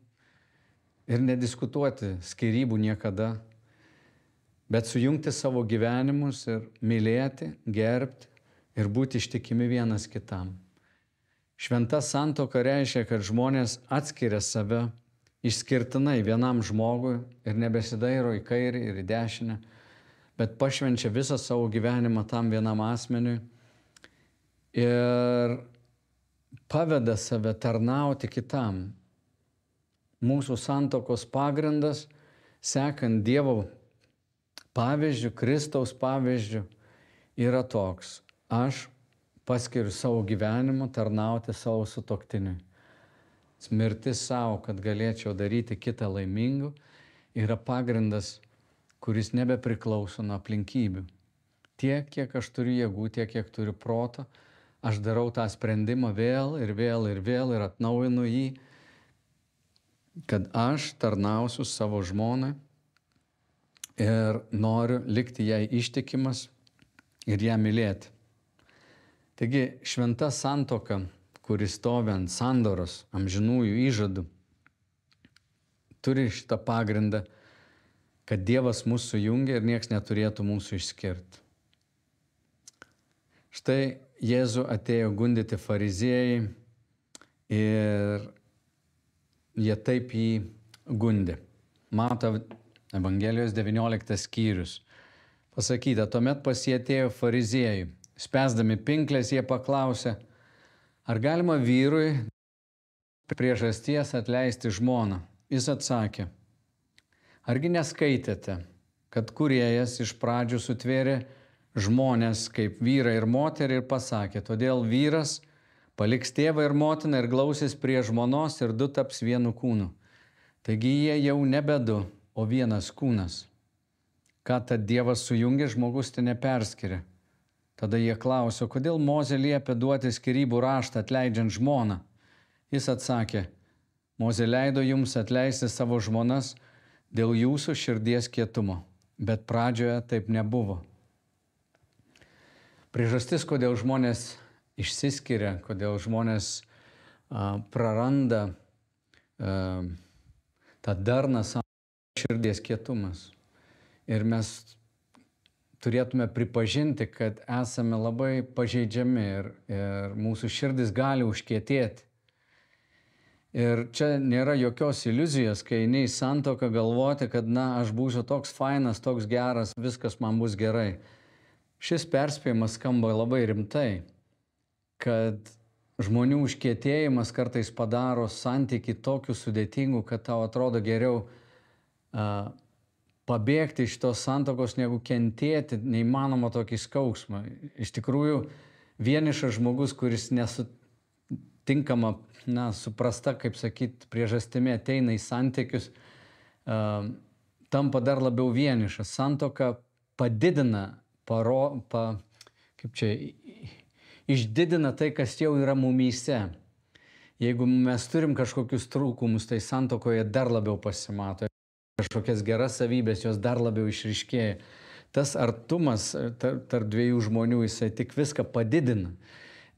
Ir nediskutuoti skyrybų niekada. Bet sujungti savo gyvenimus ir mylėti, gerbti ir būti ištikimi vienas kitam. Šventa santuoka reiškia, kad žmonės atskiria save išskirtinai vienam žmogui ir nebesidairo į kairį ir į dešinę, bet pašvenčia visą savo gyvenimą tam vienam asmeniui ir paveda save tarnauti kitam. Mūsų santuokos pagrindas, sekant Dievo pavyzdžiu, Kristaus pavyzdžiu, yra toks. Aš paskiriu savo gyvenimą tarnauti savo sutuoktiniui. Mirtis savo, kad galėčiau daryti kitą laimingu, yra pagrindas, kuris nebepriklauso nuo aplinkybių. Tiek, kiek aš turiu jėgų, tiek, kiek turiu proto, aš darau tą sprendimą vėl ir atnaujinu jį, kad aš tarnausiu savo žmonai ir noriu likti jai ištikimas ir ją mylėti. Taigi šventa santuoka, kuris stovi ant sandoros, amžinųjų įžadų, turi šitą pagrindą, kad Dievas mūsų sujungia ir nieks neturėtų mūsų išskirti. Štai Jėzų atėjo gundyti fariziejai ir jie taip jį gundė. Mato Evangelijos 19 skyrius. Pasakyta, tuomet pas jį atėjo fariziejai. Spęsdami pinklės jie paklausė, ar galima vyrui priežasties atleisti žmoną? Jis atsakė, argi neskaitėte, kad kūrėjas iš pradžių sutvėrė žmonės kaip vyrą ir moterį ir pasakė, todėl vyras paliks tėvą ir motiną ir glausis prie žmonos ir du taps vienu kūnu. Taigi jie jau nebe du, o vienas kūnas. Ką tad Dievas sujungė, žmogus tai neperskiria. Tada jie klausė, kodėl Mozė liepė duoti skyrybų raštą atleidžiant žmoną. Jis atsakė, Mozė leido jums atleisti savo žmonas dėl jūsų širdies kietumo. bet pradžioje taip nebuvo. Priežastis, kodėl žmonės išsiskiria, kodėl žmonės praranda tą darną širdies kietumas. Ir mes turėtume pripažinti, kad esame labai pažeidžiami ir mūsų širdis gali užkietėti. Ir čia nėra jokios iliuzijos, kai eini į santuoką galvoti, kad aš būsiu toks fainas, toks geras, viskas man bus gerai. Šis perspėjimas skamba labai rimtai, kad žmonių užkietėjimas kartais padaro santykį tokiu sudėtingu, kad tau atrodo geriau pabėgti iš tos santuokos, negu kentėti neįmanoma tokį skausmą. Iš tikrųjų, vienišas žmogus, kuris nesutinkama, suprasta, kaip sakyt, priežastimi ateina į santykius, tampa dar labiau vienišas. Santuoka padidina, išdidina tai, kas jau yra mumyse. Jeigu mes turim kažkokius trūkumus, tai santuokoje dar labiau pasimato. Kažkokias geras savybės, jos dar labiau išryškėja. Tas artumas tarp dviejų žmonių, jisai tik viską padidina.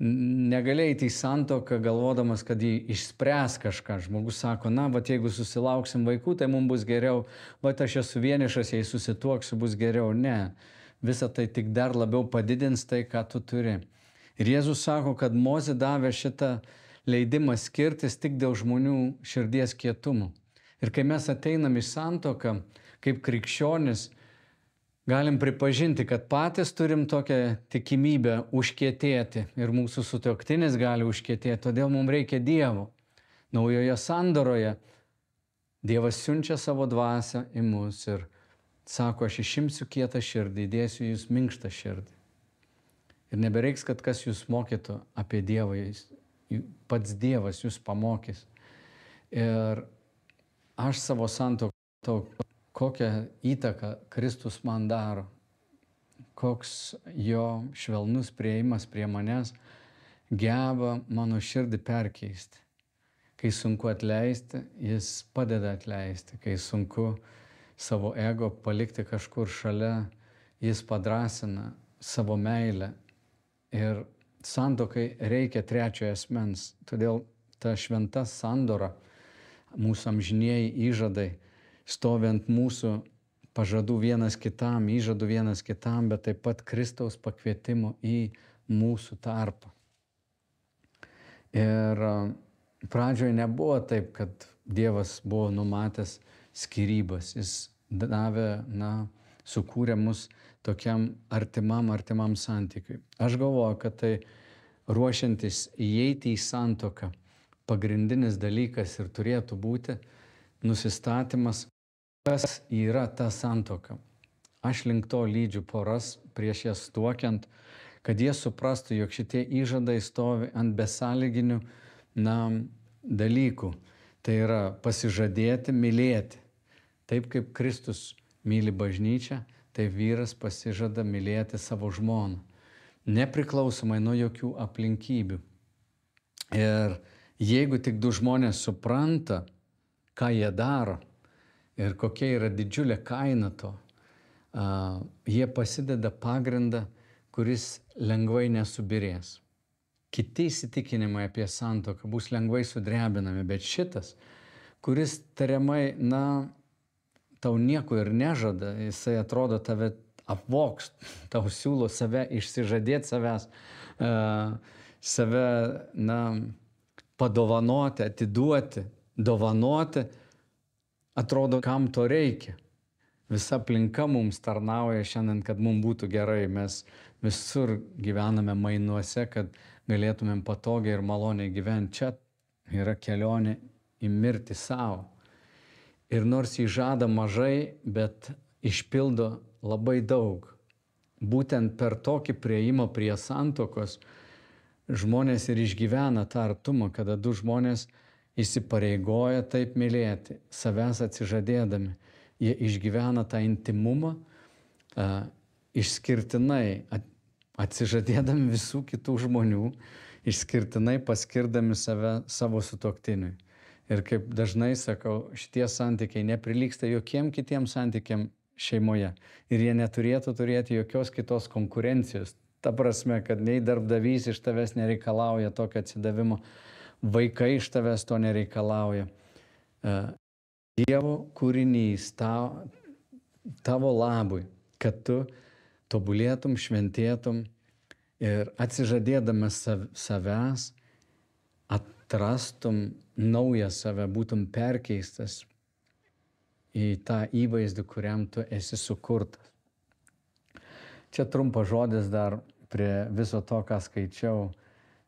Negali eiti į santuoką galvodamas, kad jį išspręs kažką. Žmogus sako, jeigu susilauksim vaikų, tai mums bus geriau. Aš esu vienišas, jei susituoksiu, bus geriau. Ne. Visa tai tik dar labiau padidins tai, ką tu turi. Ir Jėzus sako, kad Mozė davė šitą leidimą skirtis tik dėl žmonių širdies kietumų. Ir kai mes ateinam į santuoką, kaip krikščionis, galim pripažinti, kad patys turim tokią tikimybę užkietėti ir mūsų sutuoktinis gali užkietėti, todėl mums reikia Dievo. Naujoje sandoroje Dievas siunčia savo dvasią į mus ir sako, aš išimsiu kietą širdį, įdėsiu jūs minkštą širdį. Ir nebereiks, kad kas jūs mokytų apie Dievą, pats Dievas jūs pamokys. Ir aš savo santuoką, kokią įtaką Kristus man daro, koks jo švelnus priėjimas prie manęs geba mano širdį perkeisti. Kai sunku atleisti, jis padeda atleisti. Kai sunku savo ego palikti kažkur šalia, jis padrąsina savo meilę. Ir santuokai reikia trečiojo asmens. Todėl ta šventa sandora, mūsų amžinieji įžadai, stovi ant mūsų pažadų vienas kitam, įžadų vienas kitam, bet taip pat Kristaus pakvietimo į mūsų tarpą. Ir pradžioje nebuvo taip, kad Dievas buvo numatęs skyrybas. Jis davė, sukūrė mus tokiam artimam santykiui. Aš galvoju, kad tai ruošiantis įeiti į santuoką, pagrindinis dalykas ir turėtų būti nusistatymas, kas yra ta santuoka. Aš link to lydžiu poras prieš jas tuokiant, kad jie suprastų, jog šitie įžadai stovi ant besąlyginių dalykų. Tai yra pasižadėti, mylėti. Taip kaip Kristus myli bažnyčią, tai vyras pasižada mylėti savo žmoną, nepriklausomai nuo jokių aplinkybių. Ir jeigu tik du žmonės supranta, ką jie daro ir kokia yra didžiulė kaina to, jie pasideda pagrindą, kuris lengvai nesubirės. Kiti įsitikinimai apie santuoką bus lengvai sudrebinami, bet šitas, kuris tariamai, tau nieko ir nežada, jisai atrodo tave apvoks, tau siūlo save išsižadėti savęs, save, padovanoti, atiduoti, dovanoti, atrodo, kam to reikia. Visa aplinka mums tarnauja šiandien, kad mums būtų gerai. Mes visur gyvename mainuose, kad galėtumėm patogiai ir maloniai gyventi. Čia yra kelionė į mirtį savo. Ir nors jį žada mažai, bet išpildo labai daug. Būtent per tokį priėjimą prie santuokos žmonės ir išgyvena tą artumą, kada du žmonės įsipareigoja taip mylėti, savęs atsižadėdami. Jie išgyvena tą intimumą išskirtinai, atsižadėdami visų kitų žmonių, išskirtinai paskirdami save savo sutuoktiniui. Ir kaip dažnai sakau, šitie santykiai neprilygsta jokiem kitiem santykiam šeimoje. Ir jie neturėtų turėti jokios kitos konkurencijos. Ta prasme, kad nei darbdavys iš tavęs nereikalauja tokio atsidavimo, vaikai iš tavęs to nereikalauja. Dievo kūrinys tavo labui, kad tu tobulėtum, šventėtum ir atsižadėdamas savęs atrastum naują save, būtum perkeistas į tą įvaizdį, kuriam tu esi sukurtas. Čia trumpas žodis dar prie viso to, ką skaičiau,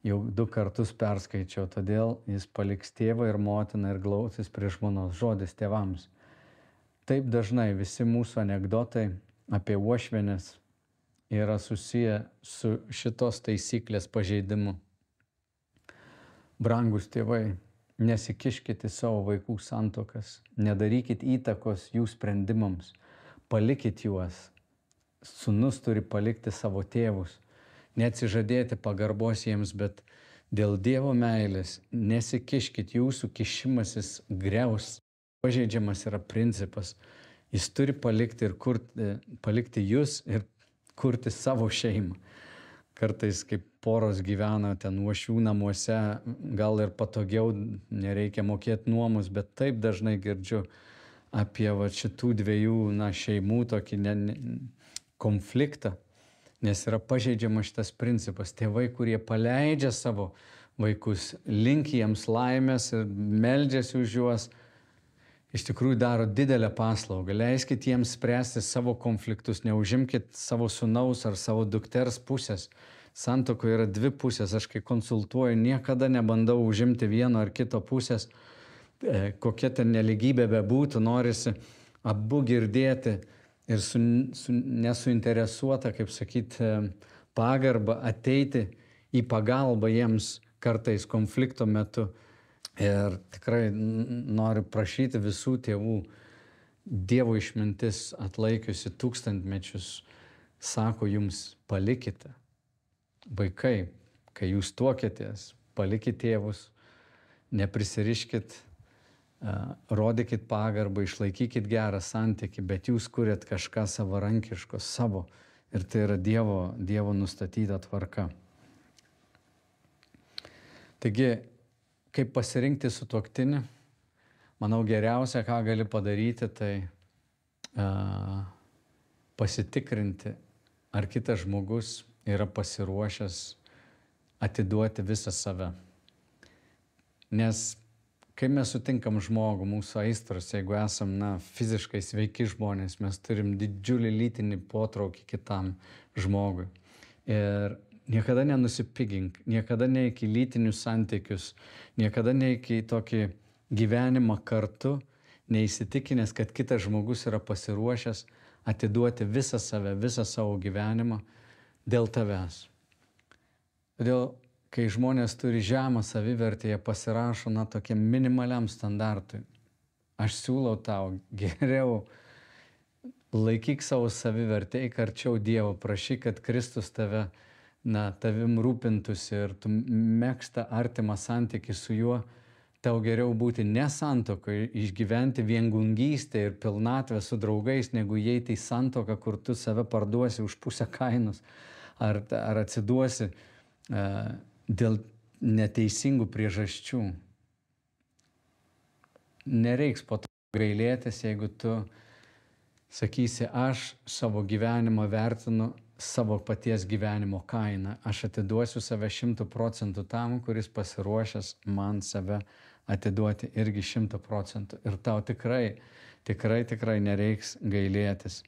jau 2 kartus perskaičiau, todėl jis paliks tėvą ir motiną ir glausis prie žmonos. Žodis tėvams. Taip dažnai visi mūsų anekdotai apie uošvienes yra susiję su šitos taisyklės pažeidimu. Brangus tėvai, nesikiškit į savo vaikų santuokas, nedarykit įtakos jų sprendimams, palikit juos. Sūnus turi palikti savo tėvus, neatsižadėti pagarbos jiems, bet dėl Dievo meilės nesikiškit, jūsų kišimasis griaus. Pažeidžiamas yra principas. Jis turi palikti jūs ir kurti savo šeimą. Kartais, kaip poros gyvena ten uošvių namuose, gal ir patogiau, nereikia mokėti nuomos, bet taip dažnai girdžiu apie šitų dviejų šeimų tokį konfliktą, nes yra pažeidžiamas šitas principas. Tėvai, kurie paleidžia savo vaikus, linki jiems laimės ir meldžiasi už juos, iš tikrųjų daro didelę paslaugą. Leiskit jiems spręsti savo konfliktus, neužimkit savo sūnaus ar savo dukters pusės. Santuokoje yra 2 pusės. Aš kai konsultuoju, niekada nebandau užimti vieno ar kito pusės, kokia ten neligybė bebūtų, norisi abu girdėti ir nesuinteresuota, kaip sakyti, pagarba ateiti į pagalbą jiems kartais konflikto metu. Ir tikrai noriu prašyti visų tėvų, Dievo išmintis atlaikiusi 1000-mečius, sako jums, palikite. Vaikai, kai jūs tuokėtės, palikit tėvus, neprisiriškit, rodykit pagarbą, išlaikykit gerą santykį, bet jūs kuriat kažką savarankiško, savo. Ir tai yra Dievo nustatyta tvarka. Taigi, kaip pasirinkti sutuoktinį? Manau, geriausia, ką gali padaryti, tai pasitikrinti, ar kitas žmogus yra pasiruošęs atiduoti visą save. Nes kai mes sutinkam žmogų, mūsų aistros, jeigu esam fiziškai sveiki žmonės, mes turim didžiulį lytinį potraukį kitam žmogui. Ir niekada nenusipigink, niekada neik į lytinius santykius, niekada neik į tokį gyvenimą kartu, neįsitikinęs, kad kitas žmogus yra pasiruošęs atiduoti visą save, visą savo gyvenimą dėl tavęs. Todėl, kai žmonės turi žemą savivertę, jie pasirašo tokiam minimaliam standartui. Aš siūlau tau, geriau laikyk savo savivertę, eik arčiau Dievo, prašyk, kad Kristus tavim rūpintųsi ir tu megztą artimą santykį su juo. Tau geriau būti nesantuokoje, išgyventi viengungystę ir pilnatvę su draugais, negu įeiti į santuoką, kur tu save parduosi už pusę kainos, ar atsiduosi dėl neteisingų priežasčių. Nereiks po to gailėtis, jeigu tu sakysi, aš savo gyvenimą vertinu savo paties gyvenimo kainą. Aš atiduosiu save 100% tam, kuris pasiruošęs man save atiduoti irgi 100%. Ir tau tikrai nereiks gailėtis.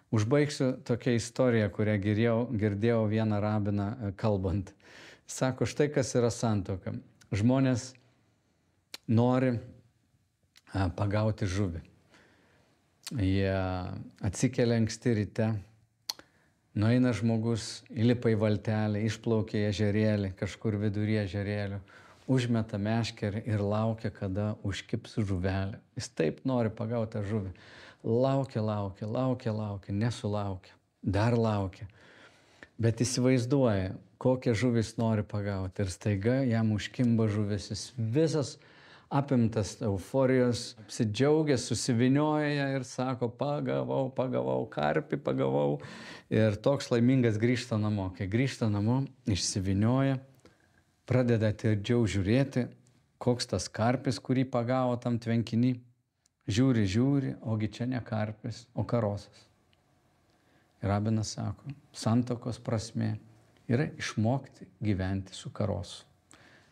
Užbaigsiu tokią istoriją, kurią girdėjau vieną rabiną kalbant. Sako, štai kas yra santuoka. Žmonės nori pagauti žuvį. Jie atsikelia anksti ryte, nueina žmogus, įlipa į valtelę, išplaukia į ežerėlį, kažkur viduryje ežerėlio, užmeta meškerį ir laukia, kada užkips žuvelė. Jis taip nori pagauti žuvį. Laukia, nesulaukia, dar laukia. Bet įsivaizduoja, kokią žuvį jis nori pagauti. Ir staiga jam užkimba žuvis. Jis visas apimtas euforijos, apsidžiaugia, susivinioja ir sako, pagavau karpį, pagavau. Ir toks laimingas grįžta namo. Kai grįžta namo, išsivinioja, pradeda atidžiau žiūrėti, koks tas karpis, kurį pagavo tam tvenkinį. Žiūri, ogi čia ne karpis, o karosas. Ir rabinas sako, santuokos prasmė yra išmokti gyventi su karosu.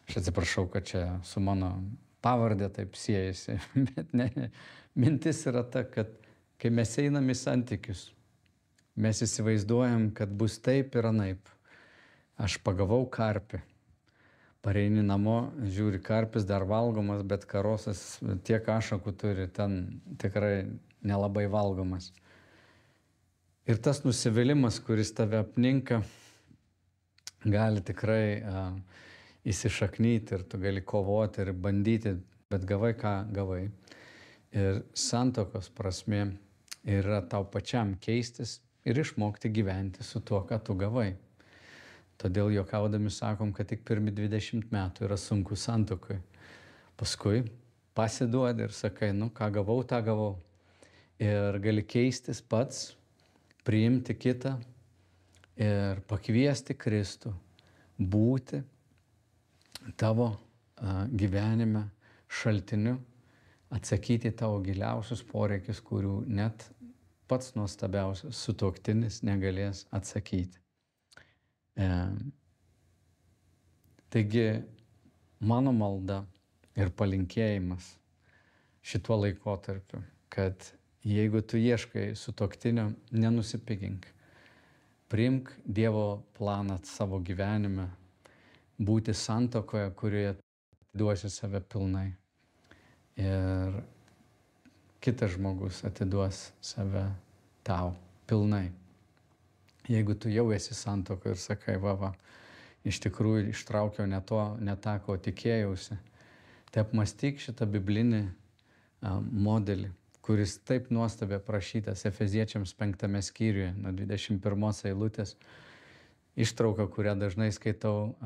Aš atsiprašau, kad čia su mano pavardė taip siejasi, bet ne, mintis yra ta, kad kai mes einam į santykius, mes įsivaizduojam, kad bus taip ir anaip. Aš pagavau karpį, pareini namo, žiūri, karpis dar valgomas, bet karosas tiek ašakų turi, ten tikrai nelabai valgomas. Ir tas nusivylimas, kuris tave apninka, gali tikrai įsišaknyti ir tu gali kovoti ir bandyti, bet gavai ką gavai. Ir santuokos prasmė yra tau pačiam keistis ir išmokti gyventi su tuo, ką tu gavai. Todėl juokaudami sakom, kad tik pirmi 20 metų yra sunku santuokoj. Paskui pasiduodi ir sakai, nu ką gavau, tą gavau. Ir gali keistis pats, priimti kitą ir pakviesti Kristų būti tavo gyvenime šaltiniu, atsakyti tavo giliausius poreikius, kurių net pats nuostabiausias sutuoktinis negalės atsakyti. Taigi mano malda ir palinkėjimas šituo laikotarpiu, kad jeigu tu ieškai sutuoktinio, nenusipigink. Priimk Dievo planą savo gyvenime, būti santuokoje, kurioje atiduosi save pilnai. Ir kitas žmogus atiduos save tau pilnai. Jeigu tu jau esi santuokoje ir sakai, iš tikrųjų ištraukiau ne tą, ko tikėjausi, tai apmąstyk šitą biblinį modelį, kuris taip nuostabiai aprašytas Efeziečiams 5 skyriuje, nuo 21 eilutės, ištrauka, kurią dažnai skaitau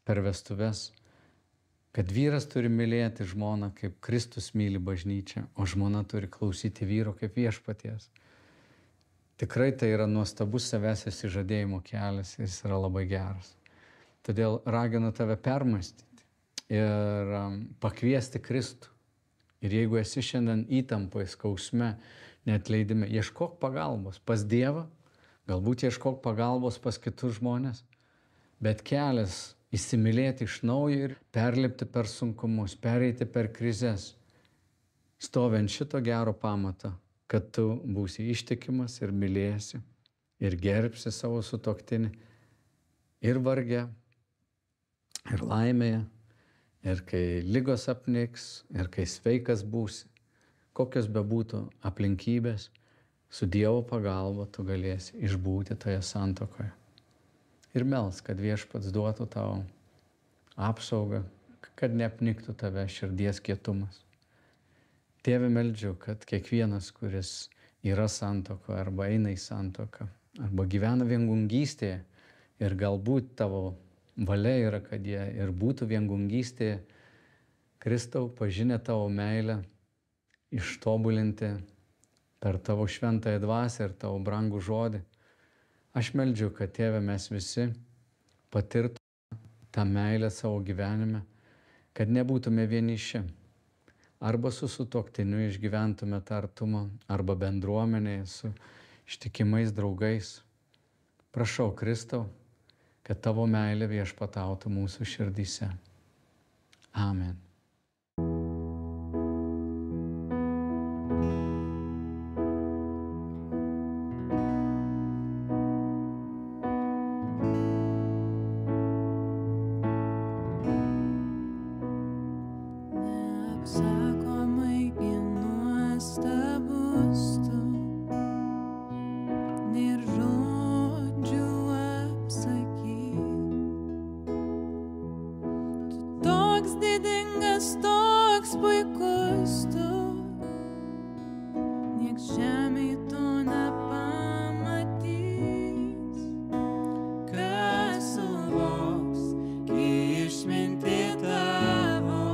per vestuves, kad vyras turi mylėti žmoną, kaip Kristus myli bažnyčią, o žmona turi klausyti vyro kaip viešpaties. Tikrai tai yra nuostabus savęs išsižadėjimo kelias ir jis yra labai geras. Todėl raginu tave permąstyti ir pakviesti Kristų. Ir jeigu esi šiandien įtampoje, skausme, neatleidime, ieškok pagalbos pas Dievą, galbūt ieškok pagalbos pas kitus žmonės, bet kelias įsimylėti iš naujo ir perlipti per sunkumus, pereiti per krizes, stovi ant šito gero pamato, kad tu būsi ištikimas ir mylėsi ir gerbsi savo sutuoktinį ir varge, ir laimėje. Ir kai ligos apniks, ir kai sveikas būsi, kokios bebūtų aplinkybės, su Dievo pagalba tu galėsi išbūti toje santuokoje. Ir melsk, kad Viešpats duotų tau apsaugą, kad neapniktų tave širdies kietumas. Tėve, meldžiu, kad kiekvienas, kuris yra santuokoje arba eina į santuoką, arba gyvena viengungystėje ir galbūt tavo valia yra, kad jie ir būtų viengungystėje, Kristau, pažinę tavo meilę, ištobulinti per tavo šventąją dvasią ir tavo brangų žodį. Aš meldžiu, kad Tėve mes visi patirtume tą meilę savo gyvenime, kad nebūtume vieniši. Arba su sutuoktiniu išgyventume tą artumą, arba bendruomenėje su ištikimais draugais. Prašau, Kristau, kad tavo meilė viešpatautų mūsų širdyse. Amen. Neapsakomai nuostabus tu, nėr žodžių apsakyt. Tu toks didingas, toks puikus tu, nieks žemėj to nepamatys. Kas suvoks išmintį tavo,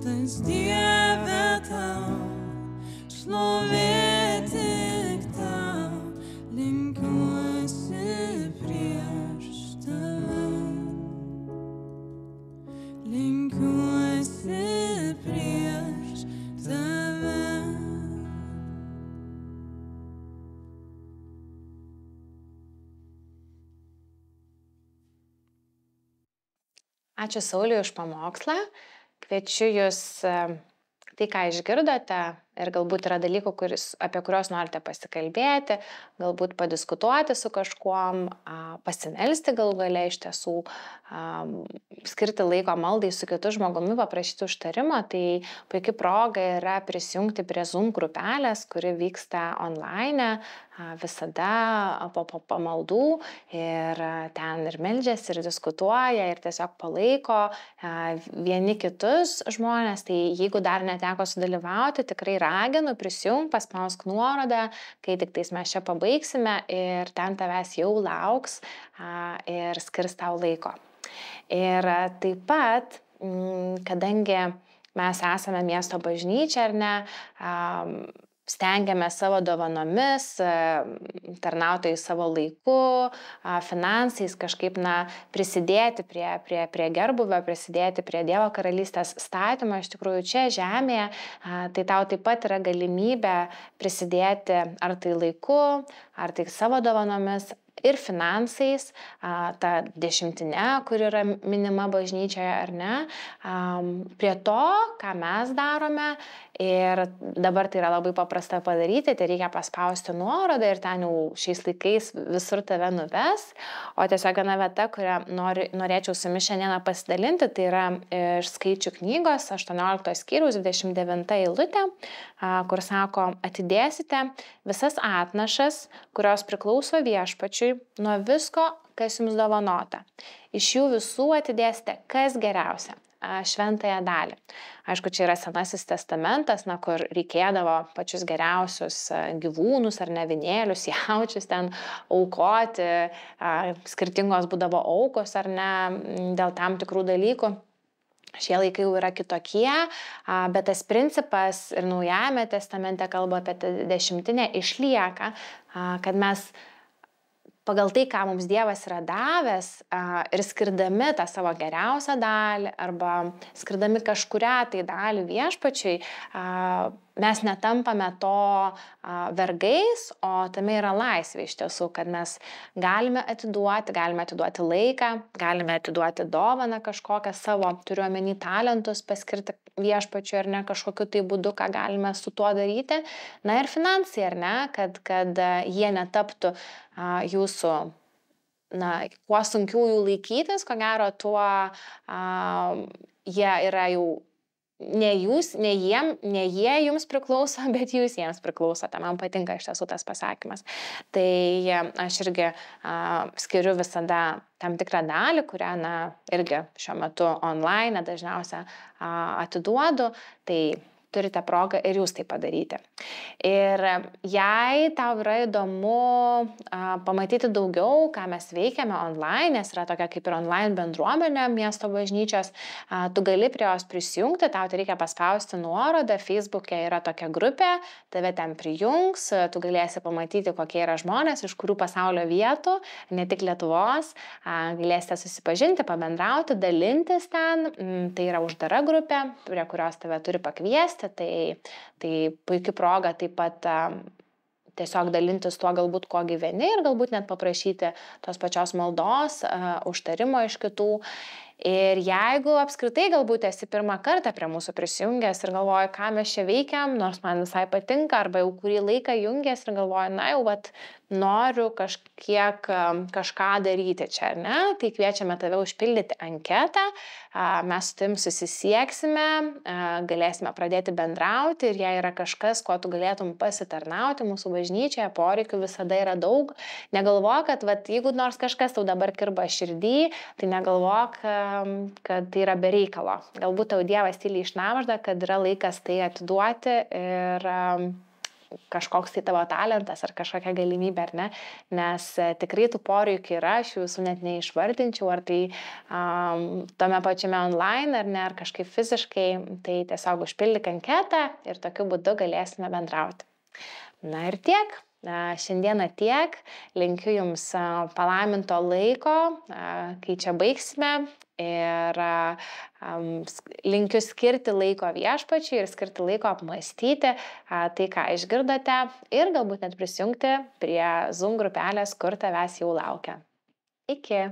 šventas Dieve tau, šlovė tik tau, lenkiuosi prieš tave. Lenkiuosi prieš tave. Ačiū Sauliui už pamokslą. Kviečiu jūs tai, ką išgirdote ir galbūt yra dalykų, apie kuriuos norite pasikalbėti, galbūt padiskutuoti su kažkuom, pasimelsti galų gale iš tiesų, skirti laiko maldai su kitu žmogumi, paprašyti užtarimo, tai puikia proga yra prisijungti prie Zoom grupelės, kuri vyksta online visada po pamaldų ir ten ir meldžiasi, ir diskutuoja, ir tiesiog palaiko vieni kitus žmonės. Tai jeigu dar neteko sudalyvauti, tikrai raginu, prisijung, paspausk nuorodą, kai tik tais mes čia pabaigsime ir ten tavęs jau lauks ir skirs tau laiko. Ir taip pat, kadangi mes esame miesto bažnyčia, ar ne, stengiamės savo dovanomis, tarnautojai savo laiku, finansais kažkaip prisidėti prie gerbuvio, prisidėti prie Dievo karalystės statymo. Iš tikrųjų, čia žemėje, tai tau taip pat yra galimybė prisidėti ar tai laiku, ar tai savo dovanomis, ir finansais, ta 10, kur yra minima bažnyčioje, ar ne, prie to, ką mes darome. Ir dabar tai yra labai paprasta padaryti, tai reikia paspausti nuorodą ir ten jau šiais laikais visur tave nuves. O tiesiog viena vieta, kurią norėčiau su jumis šiandieną pasidalinti, tai yra iš Skaičių knygos 18 skyriaus 29 eilutė, kur sako: atidėsite visas atnašas, kurios priklauso viešpačiui, nuo visko, kas jums dovanota. Iš jų visų atidėsite kas geriausia, šventąją dalį. Aišku, čia yra Senasis testamentas, kur reikėdavo pačius geriausius gyvūnus ar nevinėlius, jaučius ten aukoti, skirtingos būdavo aukos ar ne, dėl tam tikrų dalykų. Šie laikai jau yra kitokie, bet tas principas ir Naujajame testamente kalba apie 10 išlieka, kad mes pagal tai, ką mums Dievas yra davęs, ir skirdami tą savo geriausią dalį arba skirdami kažkurią tai dalį viešpačiui, mes netampame to vergais, o tame yra laisvė iš tiesų, kad mes galime atiduoti laiką, galime atiduoti dovaną kažkokią savo, turiu omeny talentus, paskirti viešpačiui ar ne kažkokiu tai būdu, ką galime su tuo daryti. Na ir finansai, ar ne, kad jie netaptų jūsų, kuo sunkiau jų laikytis, ko gero, tuo jie yra jau ne jie jums priklauso, bet jūs jiems priklausote. Man patinka iš tiesų tas pasakymas. Tai aš irgi skiriu visada tam tikrą dalį, kurią irgi šiuo metu online dažniausiai atiduodu. Tai turite progą ir jūs tai padaryti. Ir jei tau yra įdomu pamatyti daugiau, ką mes veikiame online, nes yra tokia kaip ir online bendruomenė miesto bažnyčios, tu gali prie jos prisijungti, tau tai reikia paspausti nuorodą, Facebook'e yra tokia grupė, tave ten prijungs, tu galėsi pamatyti, kokie yra žmonės, iš kurių pasaulio vietų, ne tik Lietuvos, galėsite susipažinti, pabendrauti, dalintis ten, tai yra uždara grupė, prie kurios tave turi pakviesti. Tai puikia proga taip pat tiesiog dalintis tuo galbūt, ko gyveni ir galbūt net paprašyti tos pačios maldos, užtarimo iš kitų. Ir jeigu apskritai galbūt esi pirmą kartą prie mūsų prisijungęs ir galvoji, ką mes čia veikiam, nors man visai patinka, arba jau kurį laiką jungies ir galvoji, noriu kažką daryti čia, ar ne? Tai kviečiame tave užpildyti anketą, mes su tavim susisieksime, galėsime pradėti bendrauti ir jei yra kažkas, ko tu galėtum pasitarnauti mūsų bažnyčioje, poreikių visada yra daug. Negalvok, kad jeigu nors kažkas tau dabar kirba širdį, tai negalvok, kad tai yra be reikalo. Galbūt tau Dievas tyliai išnabžda, kad yra laikas tai atiduoti ir kažkoks tai tavo talentas ar kažkokia galimybė, ar ne, nes tikrai tų poreikių yra, aš jūsų net neišvardinčiau, ar tai tame pačiame online, ar ne, ar kažkaip fiziškai, tai tiesiog užpildyk anketą ir tokiu būdu galėsime bendrauti. Na ir tiek. Šiandieną tiek. Linkiu Jums palaiminto laiko, kai čia baigsime. Ir linkiu skirti laiko Viešpačiui ir skirti laiko apmąstyti tai, ką išgirdote. Ir galbūt net prisijungti prie Zoom grupelės, kur tavęs jau laukia. Iki.